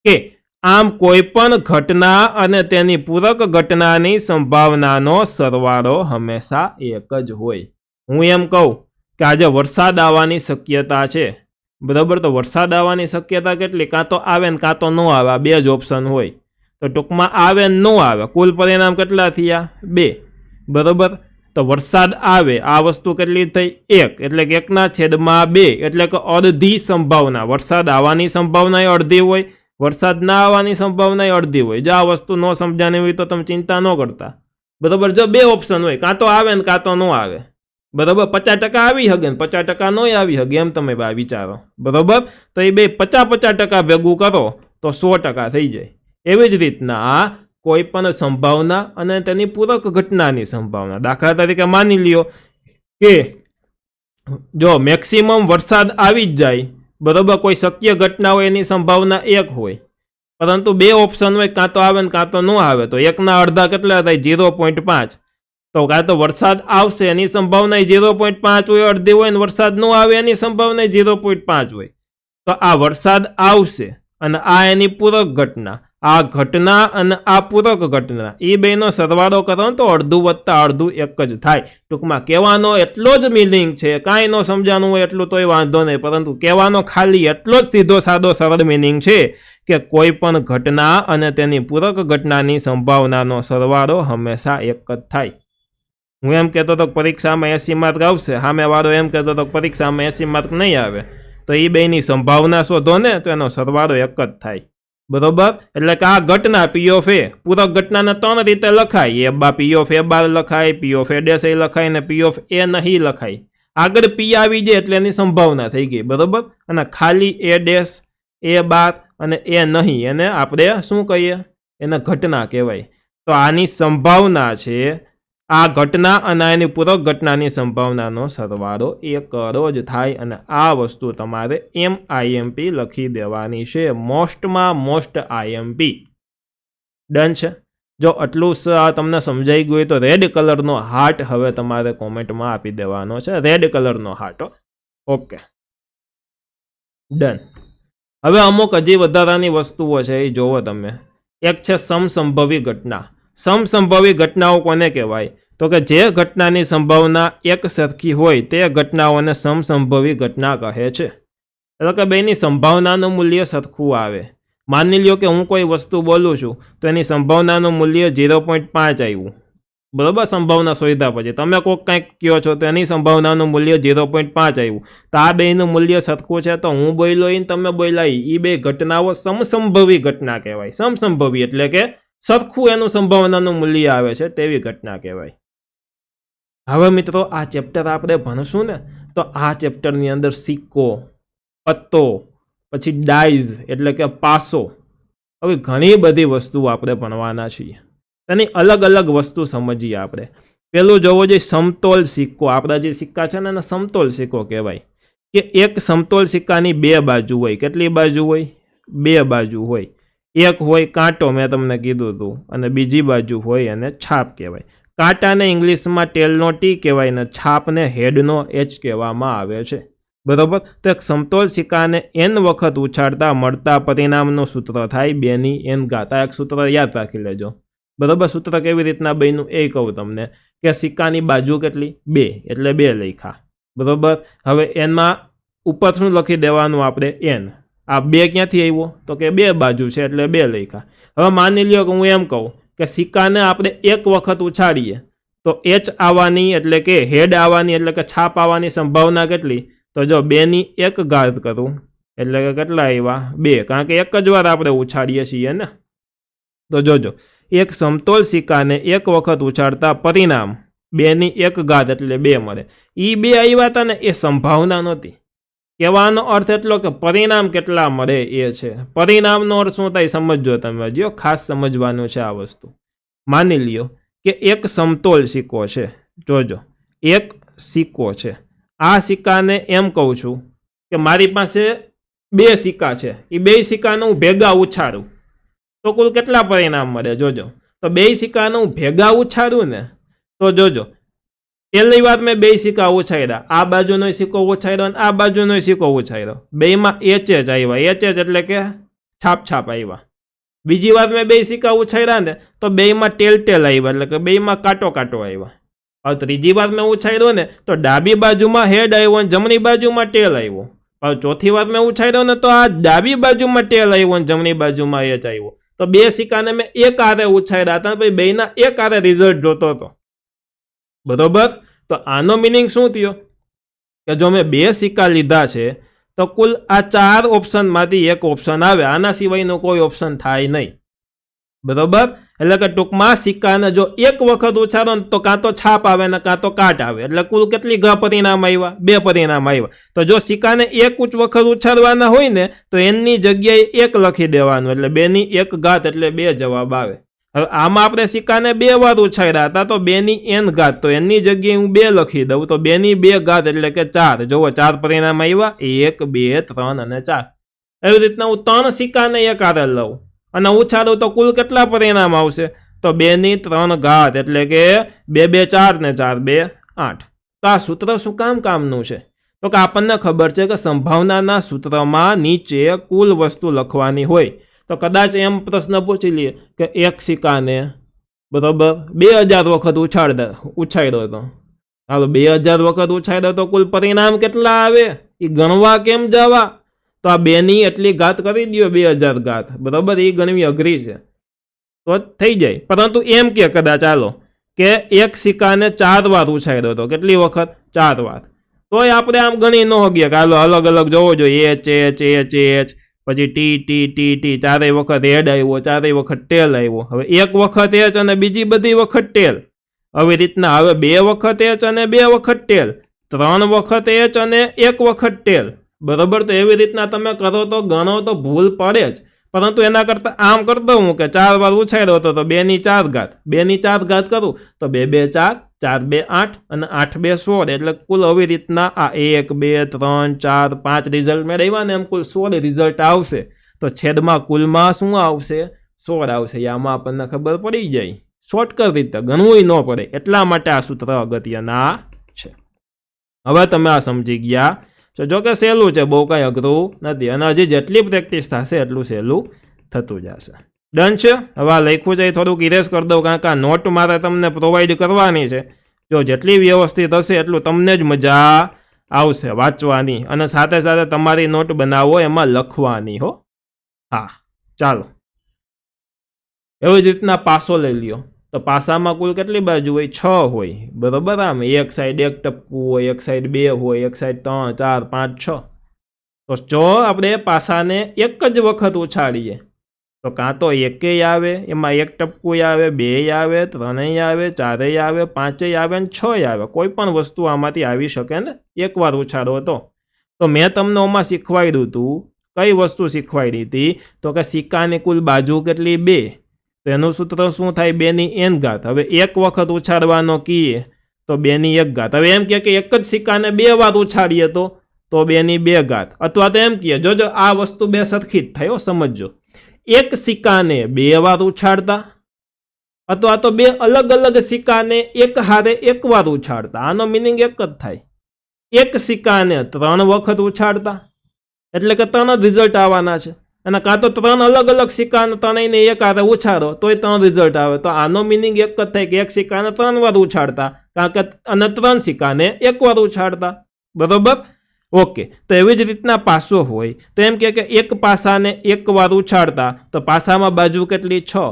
Speaker 1: કે આમ કોઈ પણ ઘટના અને તેની પૂરક ઘટનાની સંભાવનાનો સરવાળો હંમેશા 1 જ હોય. હું એમ કહું કે આજે વરસાદ આવવાની શક્યતા છે, બરાબર. તો વરસાદ આવવાની શક્યતા કેટલી? કાં તો આવે ને કાં તો ન આવે, આ 2 જ ઓપ્શન હોય. તો ટૂંકમાં આવે ને ન આવે, કુલ પરિણામ કેટલા થયા? 2, બરાબર. તો વરસાદ આવે, આ વસ્તુ કેટલી થઈ? 1, એટલે કે 1/2, એટલે કે અડધી સંભાવના. વરસાદ આવવાની સંભાવના એ અડધી હોય, વરસાદ ના આવવાની સંભાવના એ અડધી હોય. જો આ વસ્તુ ન સમજાણી હોય તો તમે ચિંતા ન કરતા, બરાબર. જો 2 ઓપ્શન હોય, કાં તો આવે ને કાં તો ન આવે, બરાબર. 50% આવી શકે ને 50% નહીં આવી શકે, એમ તમે વિચારો, બરાબર. તો એ બે 50% ભેગું કરો તો 100% થઈ જાય. એવી જ રીતના આ કોઈ પણ સંભાવના અને તેની પૂરક ઘટનાની સંભાવના. દાખલા તરીકે માની લ્યો કે જો મેક્સિમમ વરસાદ આવી જ જાય, બરાબર. કોઈ શક્ય ઘટના હોય એની સંભાવના 1 હોય, પરંતુ 2 ઓપ્શન હોય, કાં તો આવે ને કાં તો ન આવે, તો 1ના અડધા કેટલા થાય? 0.5. તો કાં તો વરસાદ આવશે એની સંભાવના 0.5 હોય, અડધી હોય, ને વરસાદ ન આવે એની સંભાવના 0.5 હોય. તો આ વરસાદ આવશે અને આ એની પૂરક ઘટના, આ ઘટના અને આ પૂરક ઘટના, એ બેનો સરવાળો કરો તો અડધું વત્તા અડધું 1 જ થાય. ટૂંકમાં કહેવાનો એટલો જ મિનિંગ છે, કાંઈ ન સમજાનું હોય એટલું તોય વાંધો નહીં, પરંતુ કહેવાનો ખાલી એટલો જ સીધો સાદો સરળ મિનિંગ છે કે કોઈ પણ ઘટના અને તેની પૂરક ઘટનાની સંભાવનાનો સરવાળો હંમેશા 1 જ થાય. હું એમ કહેતો હતો પરીક્ષામાં 80 માર્ક આવશે, સામેવાળો એમ કહેતો હતો પરીક્ષામાં 80 માર્ક નહીં આવે, તો એ બેની સંભાવના શોધો ને, તો એનો સરવાળો 1 જ થાય, બરોબર. એટલે કે આ ઘટના પી ઓફ એ, પૂરક ઘટનાને 3 રીતે લખાય. પી ઓફ એ બાર લખાય, પી ઓફ એ ડેશ લખાય, ને પી ઓફ એ નહીં લખાય. આગળ પી આવી જાય એટલે એની સંભાવના થઈ ગઈ, બરોબર. અને ખાલી એ ડેશ, એ બાર અને એ નહીં, એને આપણે શું કહીએ? એને ઘટના કહેવાય. તો આની સંભાવના છે, આ ઘટના અને એની પૂરક ઘટનાની સંભાવનાનો સરવાળો 1 જ થાય. અને આ વસ્તુ તમારે MIMP લખી દેવાની છે, મોસ્ટમાં મોસ્ટ IMP. ડન છે. જો આટલું તમને સમજાઈ ગયું તો રેડ કલરનો હાર્ટ હવે તમારે કોમેન્ટમાં આપી દેવાનો છે, રેડ કલરનો હાર્ટ. Okay, done. હવે અમુક હજી વધારાની વસ્તુઓ છે, એ જોવો તમે. એક છે સમસંભવી ઘટના. સમસંભવી ઘટનાઓ કોને કહેવાય? તો કે જે ઘટનાની સંભાવના 1 સરખી હોય તે ઘટનાઓને સમસંભવી ઘટના કહે છે. એટલે કે બેની સંભાવનાનું મૂલ્ય સરખું આવે. માની લ્યો કે હું કોઈ વસ્તુ બોલું છું તો એની સંભાવનાનું મૂલ્ય 0.5 આવ્યું, બરાબર. સંભાવના શોધ્યા પછી તમે કોઈક કંઈક કહો છો તો એની સંભાવનાનું મૂલ્ય 0.5 આવ્યું, તો આ બેનું મૂલ્ય સરખું છે. તો હું બોલ્યો ને તમે બોલ્યા, એ બે ઘટનાઓ સમસંભવી ઘટના કહેવાય. સમસંભવી એટલે કે સરખું એનું સંભાવનાનું મૂલ્ય આવે છે, તેવી ઘટના કહેવાય. હવે મિત્રો આ ચેપ્ટર આપણે ભણશું ને, તો આ ચેપ્ટરની અંદર સિક્કો, પત્તો, પછી ડાઈઝ એટલે કે પાસો, હવે ઘણી બધી વસ્તુ આપણે ભણવાના છીએ. તેની અલગ અલગ વસ્તુ સમજીએ આપણે. પેલું જોવો જોઈએ સમતોલ સિક્કો. આપણા જે સિક્કા છે ને એને સમતોલ સિક્કો કહેવાય. કે એક સમતોલ સિક્કાની 2 બાજુ હોય. કેટલી બાજુ હોય? 2 બાજુ હોય. એક હોય કાંટો, મેં તમને કીધું હતું, અને બીજી બાજુ હોય એને છાપ કહેવાય. કાંટાને ઇંગ્લિશમાં ટેલનો ટી કહેવાય ને છાપને હેડનો H કહેવામાં આવે છે, બરોબર. તો એક સમતોલ સિક્કાને n વખત ઉછાળતા મળતા પરિણામનું સૂત્ર થાય 2n ઘાત. એક સૂત્ર યાદ રાખી લેજો, બરોબર. સૂત્ર કેવી રીતના બન્યું એ કહું તમને, કે સિક્કાની બાજુ કેટલી? 2, એટલે 2 લખ્યા, બરોબર. હવે એમાં ઉપર શું લખી દેવાનું આપણે? n. આ 2 ક્યાંથી આવ્યો? તો કે 2 બાજુ છે એટલે 2 લખ્યા. હવે માની લ્યો કે હું એમ કહું કે સિક્કાને આપણે એક વખત ઉછાળીએ તો એચ આવવાની એટલે કે હેડ આવવાની એટલે કે છાપ આવવાની સંભાવના કેટલી? તો જો 2ની 1 ઘાત કરું એટલે કે કેટલા આવ્યા? 2, કારણ કે એક જ વાર આપણે ઉછાળીએ છીએ ને. તો જોજો, એક સમતોલ સિક્કાને એક વખત ઉછાળતા પરિણામ 2ની 1 ઘાત એટલે 2 મળે. એ 2 આવ્યા હતા ને એ સંભાવના નહોતી. કહેવાનો અર્થ એટલો કે પરિણામ કેટલા મળે એ છે. પરિણામનો અર્થ શું થાય સમજો તમે, જો ખાસ સમજવાનું છે આ વસ્તુ. માની લ્યો કે એક સમતોલ સિક્કો છે, જોજો એક સિક્કો છે. આ સિક્કાને એમ કહું છું કે મારી પાસે 2 સિક્કા છે, એ 2 સિક્કાને હું ભેગા ઉછાળું તો કુલ કેટલા પરિણામ મળે? જોજો, તો 2 સિક્કાને હું ભેગા ઉછાળું ને તો જોજો, પહેલી વાર મેં 2 સિક્કા ઉછાળ્યા, આ બાજુનો સિક્કો ઉછાળ્યો અને આ બાજુનો સિક્કો ઉછાળ્યો, બેમાં એચ જ આવ્યા. એચ એટલે કે છાપ આવ્યા. બીજી વાર મેં 2 સિક્કા ઉછાળ્યા ને તો બેમાં ટેલ આવ્યા એટલે કે બેમાં કાંટો આવ્યા. હવે ત્રીજી વાર મેં ઉછાળ્યો ને તો ડાબી બાજુમાં હેડ આવ્યો અને જમણી બાજુમાં ટેલ આવ્યો. હવે ચોથી વાર મેં ઉછાળ્યો ને તો આ ડાબી બાજુમાં ટેલ આવ્યો અને જમણી બાજુમાં એચ આવ્યો. તો 2 સિક્કાને મેં એક આરે ઉછાળ્યા હતા, પછી બેના એક આરે રિઝલ્ટ જોતો હતો. બરોબર? તો આનો મિનિંગ શું થયો કે જો મેં 2 સિક્કા લીધા છે તો કુલ આ 4 ઓપ્શનમાંથી એક ઓપ્શન આવે, આના સિવાયનો કોઈ ઓપ્શન થાય નહીં. બરોબર? એટલે કે ટૂંકમાં સિક્કાને જો એક વખત ઉછાળો ને તો કાં તો છાપ આવે ને કાં તો કાટ આવે. એટલે કુલ કેટલી પરિણામ આવ્યા? 2 પરિણામ આવ્યા. તો જો સિક્કાને એક વખત ઉછાળવાના હોય ને તો એની જગ્યાએ 1 લખી દેવાનું એટલે 2ની 1 ઘાત એટલે 2 જવાબ આવે. હવે આમાં આપણે સિક્કાને 2 વાર ઉછાળ્યા હતા તો 2ની n ઘાત, તો એની જગ્યાએ હું 2 લખી દઉં તો 2ની 2 ઘાત એટલે કે 4. જોવો 4 પરિણામ આવ્યા, 1 2 3 અને 4. એવી રીતના હું 3 સિક્કાને એક આરે લઉં અને ઉછાળું તો કુલ કેટલા પરિણામ આવશે? તો 2ની 3 ઘાત એટલે કે 2 2 4 ને 4 2 8. તો આ સૂત્ર શું કામનું છે? તો કે આપણને ખબર છે કે સંભાવનાના સૂત્રમાં નીચે કુલ વસ્તુ લખવાની હોય. તો કદાચ એમ પ્રશ્ન પૂછી લઈએ કે એક સિક્કાને બરોબર 2000 વખત ઉછાળ્યો હતો. હાલો 2000 વખત ઉછાળ્યો તો કુલ પરિણામ કેટલા આવે એ ગણવા કેમ જવા? તો આ 2ની એટલી ઘાત કરી દો, 2000 ઘાત. બરોબર? એ ગણવી અઘરી છે તો થઈ જાય. પરંતુ એમ કે કદાચ ચાલો કે એક સિક્કાને 4 વાર ઉછાળ્યો હતો. કેટલી વખત? 4 વાર. તોય આપણે આમ ગણી ન હોગીએ કે હાલો અલગ અલગ જોવો જોઈએ. એચ એચ એચ એચ પછી ટી 4 વખત હેડ આવ્યો, 4 વખત ટેલ આવ્યો. હવે એક વખત એચ અને બીજી બધી વખત ટેલ. આવી રીતના હવે 2 વખત એચ અને 2 વખત ટેલ, 3 વખત એચ અને 1 વખત ટેલ. બરોબર? તો એવી રીતના તમે કરો તો ગણો તો ભૂલ પડે જ. પરંતુ એના કરતાં આમ કરતો હું કે 4 વાર ઉછાળ્યો હતો તો 2ની 4 ઘાત. 2ની 4 ઘાત કરું તો 2 2 4, 4 2 8 અને 8 2 16. એટલે કુલ આવી રીતના આ 1 2 3 4 5 રિઝલ્ટ મેળવ્યા ને એમ કુલ 16 રિઝલ્ટ આવશે. તો છેદમાં કુલમાં શું આવશે? 16 આવશે. આમાં આપણને ખબર પડી જાય. શોર્ટકટ રીતે ગણવું ન પડે, એટલા માટે આ સૂત્ર અગત્યના છે. હવે તમે આ સમજી ગયા. જો કે સહેલું છે, બહુ કાંઈ અઘરું નથી અને હજી જેટલી પ્રેક્ટિસ થશે એટલું સહેલું થતું જશે. ડન છે? હવે આ લખ્યું છે એ થોડુંક ઇરેઝ કરી દઉં કારણ કે આ નોટ મારે તમને પ્રોવાઈડ કરવાની છે. જો જેટલી વ્યવસ્થિત હશે એટલું તમને જ મજા આવશે વાંચવાની અને સાથે સાથે તમારી નોટ બનાવો એમાં લખવાની હો. હા ચાલો, એવી જ રીતના પાસો લઈ લ્યો. તો પાસામાં કુલ કેટલી બાજુ હોય? 6 હોય. બરોબર? આમ એક સાઈડ 1 ટપકું હોય, એક સાઈડ 2 હોય, એક સાઈડ 3 4 5 6. તો જો આપણે પાસાને એક જ વખત ઉછાળીએ તો કાં તો 1 આવે, એમાં 1 ટપકું આવે, 2 આવે, 3 આવે, 4 આવે, 5 આવે અને 6 આવે. કોઈ પણ વસ્તુ આમાંથી આવી શકે ને એકવાર ઉછાળો તો મેં તમને આમાં શીખવાડ્યું હતું. કઈ વસ્તુ શીખવાડી હતી? તો કે સિક્કાની કુલ બાજુ કેટલી? 2. તો એનું સૂત્ર શું થાય? 2ની n ઘાત. હવે એક વખત ઉછાળવાનો કીએ તો 2ની 1 ઘાત. હવે એમ કે એક જ સિક્કાને 2 વાર ઉછાળીએ તો 2ની 2 ઘાત. અથવા તો એમ કહીએ, જોજો આ વસ્તુ 2 સરખી જ થાય, સમજો. એક સિક્કાને 2 વાર ઉછાળતા અથવા તો 2 અલગ અલગ સિક્કાને એક હારે 1 વાર ઉછાળતા. આનો મિનિંગ એક જ થાય. એક સિક્કાને 3 વખત ઉછાળતા એટલે કે 3 રિઝલ્ટ આવવાના છે. અને કાં તો 3 અલગ અલગ સિક્કાને 3ને એક હારે ઉછાળો તોય 3 રિઝલ્ટ આવે. તો આનો મિનિંગ એક જ થાય કે એક સિક્કાને 3 વાર ઉછાળતા કારણ કે અને 3 સિક્કાને 1 વાર ઉછાળતા. બરોબર? ઓકે, તો એવી જ રીતના પાસો હોય તો એમ કે એક પાસાને એક વાર ઉછાળતા તો પાસામાં બાજુ કેટલી 6,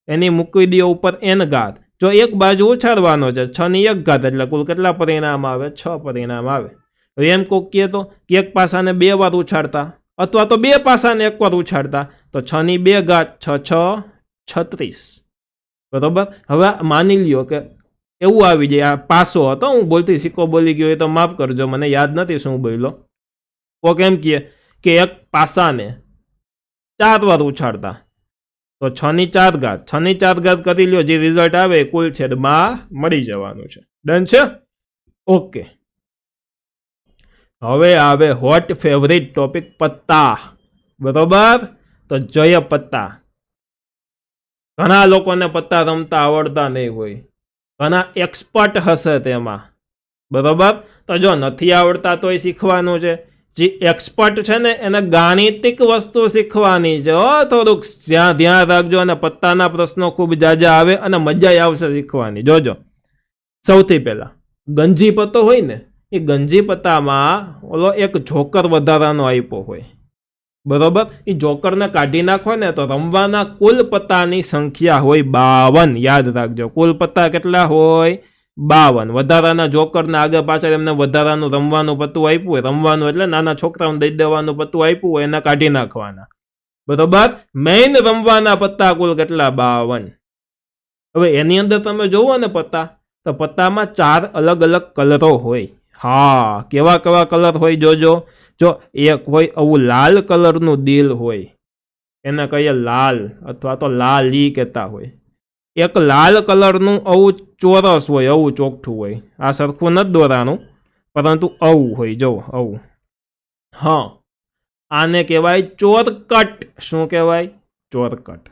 Speaker 1: એની મૂકી દો ઉપર n ઘાત. જો એક બાજુ ઉછાળવાનો છે 6 ની 1 ઘાત એટલે કુલ કેટલા પરિણામ આવે? 6 પરિણામ આવે. એમ કોક કહે તો કે એક પાસાને 2 વાર ઉછાળતા અથવા તો 2 પાસાને 1 વાર ઉછાળતા તો 6 ની 2 ઘાત 6 6 36. બરોબર. હવે માની લ્યો કે એવું આવી જાય, આ પાસો હતો, હું બોલતી સિક્કો બોલી ગયો એ તો માફ કરજો, મને યાદ નથી શું બોલ્યો. કોક એમ કહે કે એક પાસાને 4 વાર ઉછાળતા તો 6 ની 4 ઘાત 6 ની 4 ઘાત કરી લ્યો, જે રિઝલ્ટ આવે કુલ છેદમાં મળી જવાનું છે. ડન છે? ઓકે. હવે આવે હોટ ફેવરિટ ટોપિક, પત્તા. બરોબર. તો જોઈએ પત્તા. ઘણા લોકોને પત્તા રમતા આવડતા નહીં હોય, ઘણા એક્સપર્ટ હશે તેમાં. બરોબર. તો જો નથી આવડતા તોય શીખવાનું છે. જે એક્સપર્ટ છે ને એને ગાણિતિક વસ્તુ શીખવાની છે. થોડુંક જ્યાં ધ્યાન રાખજો, અને પત્તાના પ્રશ્નો ખૂબ જાજા આવે અને મજા આવશે શીખવાની. જોજો. સૌથી પહેલા ગંજી પત્તો હોય ને, એ ગંજી પત્તામાં ઓલો એક જોકર વધારાનો આપ્યો હોય. બરોબર. એ જોકરને કાઢી નાખો ને તો રમવાના કુલ પત્તાની સંખ્યા હોય 52. યાદ રાખજો, કુલ પત્તા કેટલા હોય? 52. વધારાના જોકરને આગળ પાછળ એમને વધારાનું રમવાનું પત્તું આપ્યું હોય, રમવાનું એટલે નાના છોકરાઓને દઈ દેવાનું પત્તું આપ્યું હોય, એને કાઢી નાખવાના. બરોબર. મેઇન રમવાના પત્તા કુલ કેટલા? 52. હવે એની અંદર તમે જોવો ને પત્તા, તો પત્તામાં 4 અલગ અલગ કલરો હોય. હા, કેવા કેવા કલર હોય જોજો. જો એક હોય આવું લાલ કલરનું દિલ હોય, એને કહીએ લાલ, અથવા તો લાલી કહેતા હોય. એક લાલ કલરનું આવું ચોરસ હોય, આવું ચોકઠું હોય. આ સરખું નથી દોરાનું, પરંતુ આવું હોય. જો આવું. હા, આને કહેવાય ચોરકટ. શું કહેવાય? ચોરકટ.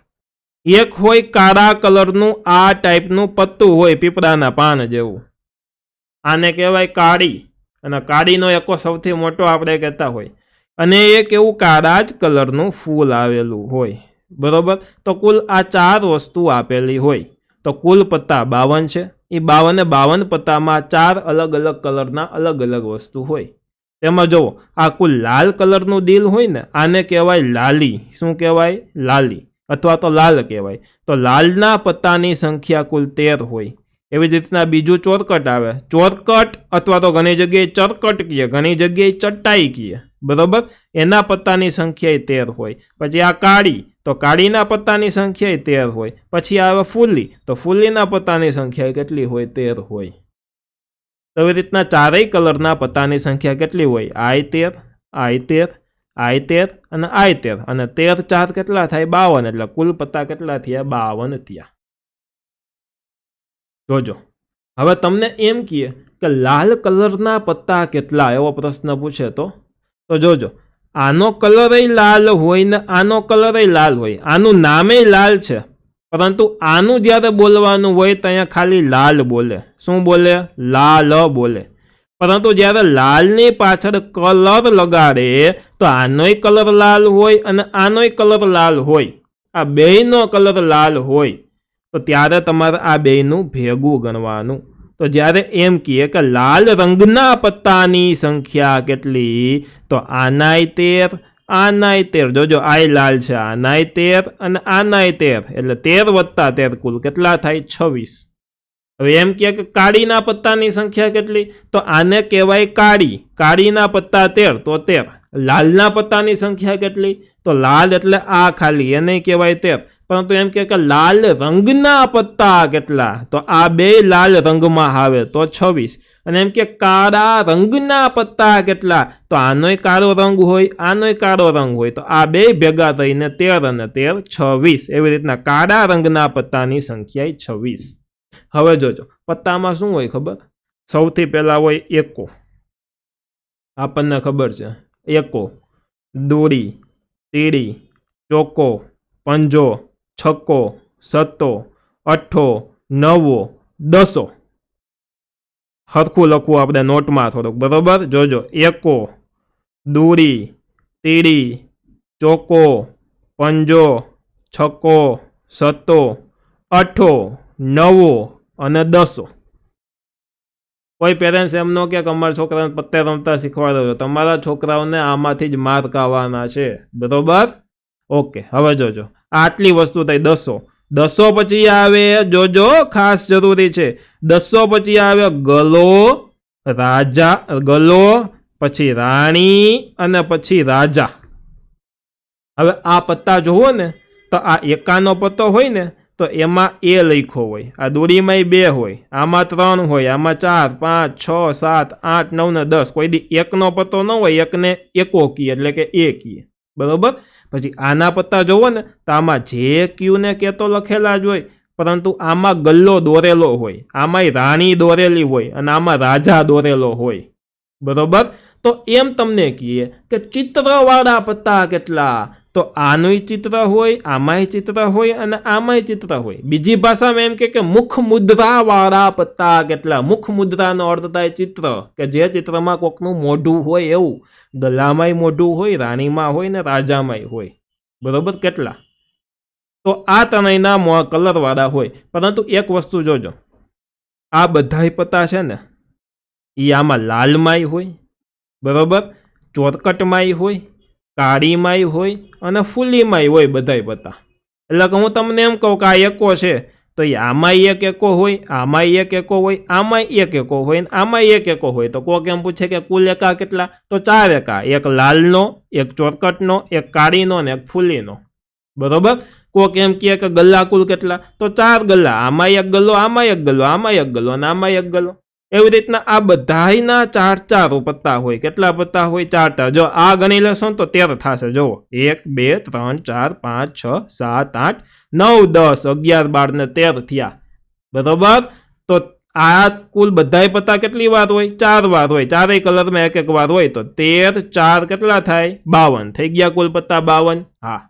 Speaker 1: એક હોય કાળા કલરનું આ ટાઈપનું પત્તું હોય, પીપળાના પાન જેવું. આને કહેવાય કાળી. અને કાળીનો એકો સૌથી મોટો આપણે કહેતા હોય. અને એક એવું કાળા જ કલરનું ફૂલ આવેલું હોય. બરોબર. તો કુલ આ 4 વસ્તુ આપેલી હોય. તો કુલ પત્તા 52 છે. એ 52 પત્તામાં 4 અલગ અલગ કલરના અલગ અલગ વસ્તુ હોય. તેમાં જુઓ, આ કુલ લાલ કલરનું દિલ હોય ને, આને કહેવાય લાલી. શું કહેવાય? લાલી, અથવા તો લાલ કહેવાય. તો લાલના પત્તાની સંખ્યા કુલ 13 હોય. એવી જ રીતના બીજું ચોરકટ આવે. ચોરકટ અથવા તો ઘણી જગ્યાએ ચરકટ કહે, ઘણી જગ્યાએ ચટાઈ કહે. બરોબર. એના પત્તાની સંખ્યા 13 હોય. પછી આ કાળી, તો કાળીના પત્તાની સંખ્યા 13 હોય. પછી આવે ફૂલી, તો ફૂલીના પત્તાની સંખ્યા કેટલી હોય? 13 હોય. તો એવી રીતના 4 કલરના પત્તાની સંખ્યા કેટલી હોય? I13, I13, I13 અને I13. અને 13 4 કેટલા થાય? 52. એટલે કુલ પત્તા કેટલા થયા? 52 થયા. જોજો. હવે તમને એમ કહે કે લાલ કલરના પત્તા કેટલા, એવો પ્રશ્ન પૂછે તો જોજો, આનો કલર લાલ હોય ને આનો કલર લાલ હોય. આનું નામે લાલ છે, પરંતુ આનું જ્યારે બોલવાનું હોય ત્યાં ખાલી લાલ બોલે. શું બોલે? લાલ બોલે. પરંતુ જ્યારે લાલની પાછળ કલર લગાડે તો આનોય કલર લાલ હોય અને આનોય કલર લાલ હોય. આ બેયનો કલર લાલ હોય. તો ત્યારે તમારે આ બેયનું ભેગું ગણવાનું. તો જ્યારે એમ કહે કે લાલ રંગના પત્તાની સંખ્યા કેટલી, તો આનાય 13, આનાય 13. જોજો, આય લાલ છે, આનાય 13 અને આનાય 13. એટલે 13 વત્તા 13 કુલ કેટલા થાય? 26. હવે એમ કહે કે કાળીના પત્તાની સંખ્યા કેટલી, તો આને કહેવાય કાળી. કાળીના પત્તા 13, તો 13. લાલના પત્તાની સંખ્યા કેટલી, તો લાલ એટલે આ ખાલી, એને કહેવાય 13. પરંતુ એમ કે લાલ રંગના પત્તા કેટલા, તો આ બે લાલ રંગમાં આવે, તો 26. અને એમ કે કાળા રંગના પત્તા કેટલા, તો આનોય કાળો રંગ હોય, આનોય કાળો રંગ હોય. તો આ બે ભેગા થઈને 13 અને 13 26. એવી રીતના કાળા રંગના પત્તાની સંખ્યા 26. હવે જોજો, પત્તામાં શું હોય ખબર? સૌથી પહેલા હોય એકો. આપણને ખબર છે એકો, દોરી, તીડી, ચોકો, પંજો, છક્કો, સત્તો, અઠ્ઠો, નવો, દસો. હરખું લખવું આપણે નોટમાં થોડુંક. બરોબર. જોજો, એકો, દોરી, તીડી, ચોકો, પંજો, છક્કો, સત્તો, અઠ્ઠો, નવો અને દસો. કોઈ પેરેન્ટ્સ એમ ન કે અમારા છોકરાને પત્તે રમતા શીખવાડો છો, તમારા છોકરાઓને આમાંથી જ માર્ક આવવાના છે, બરોબર? ઓકે, હવે જોજો આટલી વસ્તુ થઈ 200 પછી આવે, જોજો ખાસ જરૂરી છે, 200 પછી આવે ગલો, રાજા, ગલો, પછી રાણી અને પછી રાજા. હવે આ પત્તા જોવો ને તો આ એકાનો પત્તો હોય ને તો એમાં એ લખ્યો હોય, આ દોરીમાં 2 હોય, આમાં 3 હોય, આમાં 4, 5, 6, 7, 8, 9 ને 10. કોઈ દી એકનો પત્તો ન હોય, એકને એકો કી એટલે કે એ કી, બરોબર? પછી આના પત્તા જોવો ને તો આમાં જે ક્યુ ને કે તો લખેલા જ હોય, પરંતુ આમાં ગલ્લો દોરેલો હોય, આમાં રાણી દોરેલી હોય અને આમાં રાજા દોરેલો હોય, બરોબર? તો એમ તમને કહીએ કે ચિત્રવાળા પત્તા કેટલા? તો આનું ચિત્ર હોય, આમાંય ચિત્ર હોય અને આમાંય ચિત્ર હોય. બીજી ભાષામાં એમ કે મુખ મુદ્રાવાળા પત્તા કેટલા? મુખ મુદ્રાનો અર્થ થાય ચિત્ર, કે જે ચિત્રમાં કોકનું મોઢું હોય એવું. ગલામાંય મોઢું હોય, રાણીમાં હોય ને રાજામાંય હોય, બરોબર? કેટલા? તો આ ત્રણેયના કલરવાળા હોય. પરંતુ એક વસ્તુ જોજો, આ બધાય પત્તા છે ને એ આમાં લાલમાંય હોય, બરોબર, ચોરકટમાંય હોય, કાળીમાંય હોય અને ફૂલીમાંય હોય બધાય પત્તા. એટલે કે હું તમને એમ કહું કે આ એકો છે તો એ આમાંય એક એકો હોય, આમાંય એક એકો હોય, આમાંય એક એકો હોય, આમાંય એક એકો હોય. તો કોક એમ પૂછે કે કુલ એકા કેટલા? તો 4 એકા, એક લાલનો, એક ચોરકટનો, એક કાળીનો ને એક ફૂલીનો, બરોબર? કોક એમ કહે કે ગલ્લા કુલ કેટલા? તો 4 ગલ્લા, આમાંય એક ગલ્લો, આમાંય એક ગલ્લો, આમાંય એક ગલ્લો અને આમાંય એક ગલ્લો. એવી રીતના આ બધાયના 4 પત્તા હોય. કેટલા પત્તા હોય? 4. જો આ ગણી લેશો ને તો 13 થશે. જુઓ, 1 2 3 4 5 6 7 8 9 10 11 12 ને 13 થયા, બરોબર? તો આ કુલ બધાય પત્તા કેટલી વાર હોય? 4 વાર હોય. ચારેય કલરમાં એક વાર હોય તો 13 4 કેટલા થાય? 52 થઈ ગયા કુલ પત્તા 52. હા,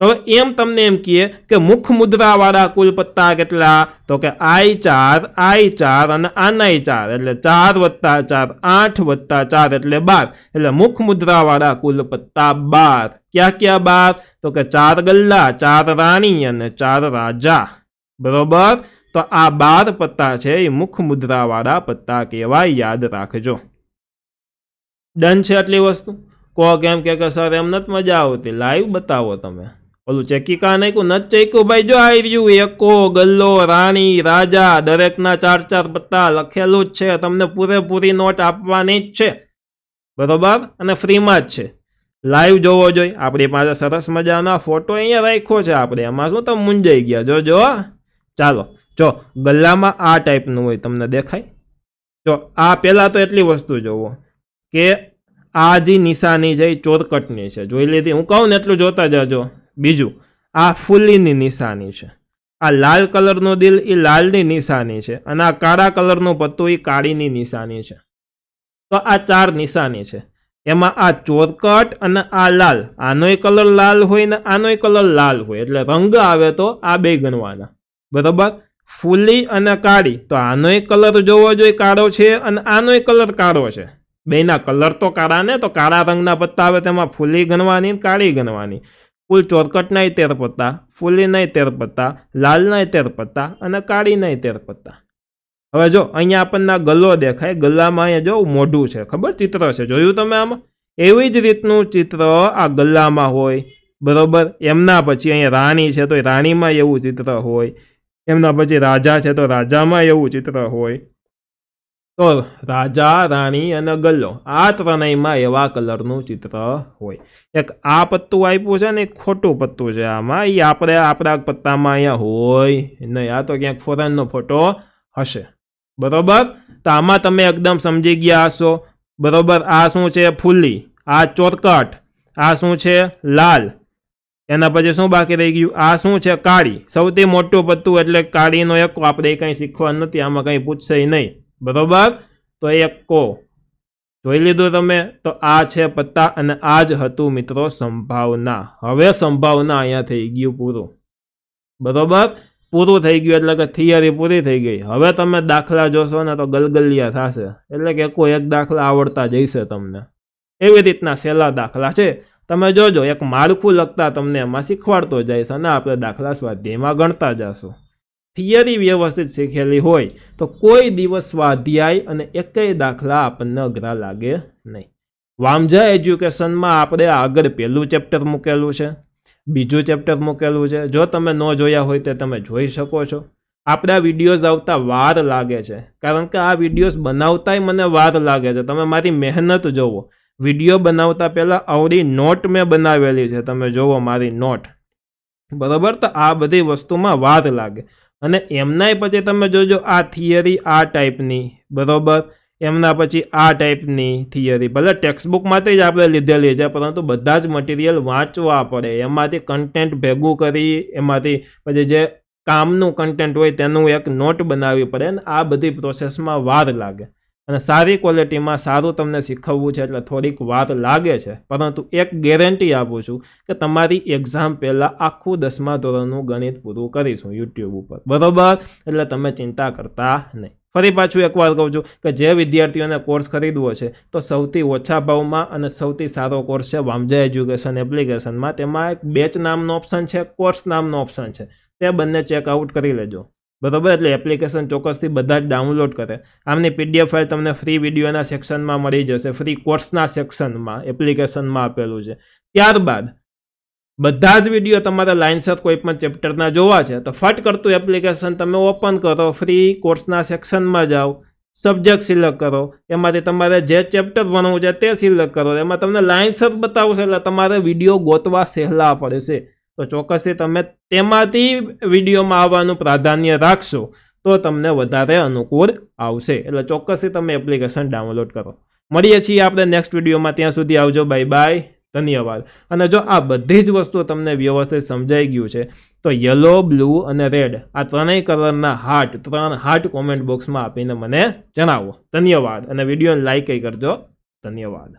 Speaker 1: હવે એમ તમને એમ કહે કે મુખ મુદ્રાવાળા કુલ પત્તા કેટલા? તો કે I4 અને આનાય 4 એટલે 4 + 4 8 + 4 એટલે 12. એટલે મુખ મુદ્રાવાળા કુલ પત્તા 12. ક્યાં 12? તો કે 4 ગલ્લા, 4 રાણી અને 4 રાજા, બરોબર? તો આ 12 પત્તા છે એ મુખ મુદ્રાવાળા પત્તા કહેવાય, યાદ રાખજો. ડન છે આટલી વસ્તુ? કોક એમ કે સર એમ નથી મજા આવતી, લાઈવ બતાવો તમે. ઓલું ચેકીકા નાખ્યું નથી ચેક્યું ભાઈ? જો આવી રહ્યું, એકો, ગલ્લો, રાણી, રાજા, દરેકના 4 પત્તા લખેલું જ છે. તમને પૂરેપૂરી નોટ આપવાની જ છે, બરોબર? અને ફ્રીમાં જ છે. લાઈવ જોવો જોઈએ. આપણી પાસે સરસ મજાનો ફોટો અહીંયા રાખ્યો છે આપણે. એમાં શું તમે મૂંઝાઈ ગયા? જોજો. ચાલો, જો ગલ્લામાં આ ટાઈપનું હોય, તમને દેખાય? જો આ પહેલાં તો એટલી વસ્તુ જોવો કે આ જે નિશાની છે એ ચોરકટની છે, જોઈ લીધી? હું કહું ને એટલું જોતા જજો. બીજું, આ ફૂલીની નિશાની છે. આ લાલ કલરનું દિલ એ લાલની નિશાની છે અને આ કાળા કલરનું પત્તું એ કાળીની નિશાની છે. તો આ 4 નિશાની છે. એમાં આ ચોરકટ અને આ લાલ, આનોય કલર લાલ હોય ને આનોય કલર લાલ હોય, એટલે રંગ આવે તો આ બે ગણવાના, બરોબર? ફૂલી અને કાળી, તો આનોય કલર જોવો જોઈએ કાળો છે અને આનોય કલર કાળો છે. બેના કલર તો કાળા ને, તો કાળા રંગના પત્તા આવે તેમાં ફૂલી ગણવાની, કાળી ગણવાની. કુલ ચોરકટનાય 13 પત્તા, ફૂલીનાય 13 પત્તા, લાલનાય 13 પત્તા અને કાળીનાય 13 પત્તા. હવે જો અહીંયા આપણને ગલ્લો દેખાય, ગલ્લામાં અહીંયા જો મોઢું છે, ખબર? ચિત્ર છે, જોયું તમે આમાં? એવી જ રીતનું ચિત્ર આ ગલ્લામાં હોય, બરોબર? એમના પછી અહીંયા રાણી છે તો રાણીમાં એવું ચિત્ર હોય, એમના પછી રાજા છે તો રાજામાં એવું ચિત્ર હોય. તો રાજા, રાણી અને ગલ્લો, આ ત્રણેયમાં એવા કલરનું ચિત્ર હોય. એક આ પત્તું આપ્યું છે ને, એક ખોટું પત્તું છે આમાં, એ આપણે આપણા પત્તામાં અહીંયા હોય નહીં. આ તો ક્યાંક ફોરેનનો ફોટો હશે, બરોબર? તો આમાં તમે એકદમ સમજી ગયા હશો, બરોબર? આ શું છે? ફૂલી. આ ચોરકટ. આ શું છે? લાલ. એના પછી શું બાકી રહી ગયું? આ શું છે? કાળી. સૌથી મોટું પત્તું એટલે કાળીનો એકો. આપણે કંઈ શીખવા નથી, આમાં કંઈ પૂછશે નહીં, બરોબર? તો એકો જોઈ લીધું તમે. તો આ છે પત્તા અને આ જ હતું મિત્રો સંભાવના. હવે સંભાવના અહીંયા થઈ ગયું પૂરું, બરોબર? પૂરું થઈ ગયું એટલે કે થિયરી પૂરી થઈ ગઈ. હવે તમે દાખલા જોશો ને તો ગલગલિયા થશે, એટલે કે કોઈ એક દાખલા આવડતા જઈશે તમને. એવી રીતના સહેલા દાખલા છે, તમે જોજો. એક માળખું લખતા તમને એમાં શીખવાડતો જઈશ અને આપણે દાખલા સ્વાધ્યાયમાં ગણતા જશું. થિયરી વ્યવસ્થિત શીખેલી હોય તો કોઈ દિવસ સ્વાધ્યાય અને એકેય દાખલા આપણને અઘરા લાગે નહીં. વામજા એજ્યુકેશનમાં આપણે આગળ પહેલું ચેપ્ટર મૂકેલું છે, બીજું ચેપ્ટર મૂકેલું છે. જો તમે ન જોયા હોય તો તમે જોઈ શકો છો. આપણા વિડીયોઝ આવતા વાર લાગે છે, કારણ કે આ વિડીયોઝ બનાવતાય મને વાર લાગે છે. તમે મારી મહેનત જોવો. વિડીયો બનાવતા પહેલાં આવડી નોટ મેં બનાવેલી છે, તમે જોવો મારી નોટ, બરાબર. તો આ બધી વસ્તુમાં વાર લાગે. અને એમનાય પછી તમે જોજો આ થિયરી આ ટાઈપની, બરાબર, એમના પછી આ ટાઈપની થિયરી, ભલે ટેક્સ્ટબુકમાંથી જ આપણે લીધેલી છે, પરંતુ બધા જ મટીરિયલ વાંચવા પડે, એમાંથી કન્ટેન્ટ ભેગું કરી, એમાંથી પછી જે કામનું કન્ટેન્ટ હોય તેનું એક નોટ બનાવવી પડે ને આ બધી પ્રોસેસમાં વાર લાગે. અને સારી ક્વોલિટીમાં સારું તમને શીખવવું છે એટલે થોડીક વાર લાગે છે, પરંતુ એક ગેરંટી આપું છું કે તમારી એક્ઝામ પહેલાં આખું 10મા ધોરણનું ગણિત પૂરું કરીશું યુટ્યુબ ઉપર, બરાબર. એટલે તમે ચિંતા કરતા નહીં. ફરી પાછું એકવાર કહું છું કે જે વિદ્યાર્થીઓને કોર્સ ખરીદવો છે તો સૌથી ઓછા ભાવમાં અને સૌથી સારો કોર્સ છે વામજા એજ્યુકેશન એપ્લિકેશનમાં. તેમાં એક બેચ નામનો ઓપ્શન છે, કોર્સ નામનો ઓપ્શન છે, તે બંને ચેકઆઉટ કરી લેજો, બરાબર. એટલે એપ્લિકેશન ચોક્કસથી બધા જ ડાઉનલોડ કરે. આમની PDF ફાઇલ તમને ફ્રી વિડીયોના સેક્શનમાં મળી જશે, ફ્રી કોર્સના સેક્શનમાં એપ્લિકેશનમાં આપેલું છે. ત્યારબાદ બધા જ વિડીયો તમારા લાઇનસર કોઈ પણ ચેપ્ટરના જોવા છે તો ફટ કરતું એપ્લિકેશન તમે ઓપન કરો, ફ્રી કોર્સના સેક્શનમાં જાઓ, સબ્જેક્ટ સિલેક્ટ કરો, એમાંથી તમારે જે ચેપ્ટર ભણવું છે તે સિલેક્ટ કરો, એમાં તમને લાઇનસર બતાવશે એટલે તમારે વિડીયો ગોતવા સહેલા પડશે. તો ચોક્કસથી તમે તેમાંથી વિડીયોમાં આવવાનું પ્રાધાન્ય રાખશો તો તમને વધારે અનુકૂળ આવશે. એટલે ચોક્કસથી તમે એપ્લિકેશન ડાઉનલોડ કરો. મળીએ છીએ આપણે નેક્સ્ટ વિડીયોમાં. ત્યાં સુધી આવજો, બાય બાય, ધન્યવાદ. અને જો આ બધી જ વસ્તુઓ તમને વ્યવસ્થિત સમજાઈ ગયું છે તો યલો, બ્લુ અને રેડ આ ત્રણેય કલરના ત્રણ હાર્ટ કોમેન્ટ બોક્સમાં આપીને મને જણાવો. ધન્યવાદ. અને વિડીયોને લાઈક કરજો. ધન્યવાદ.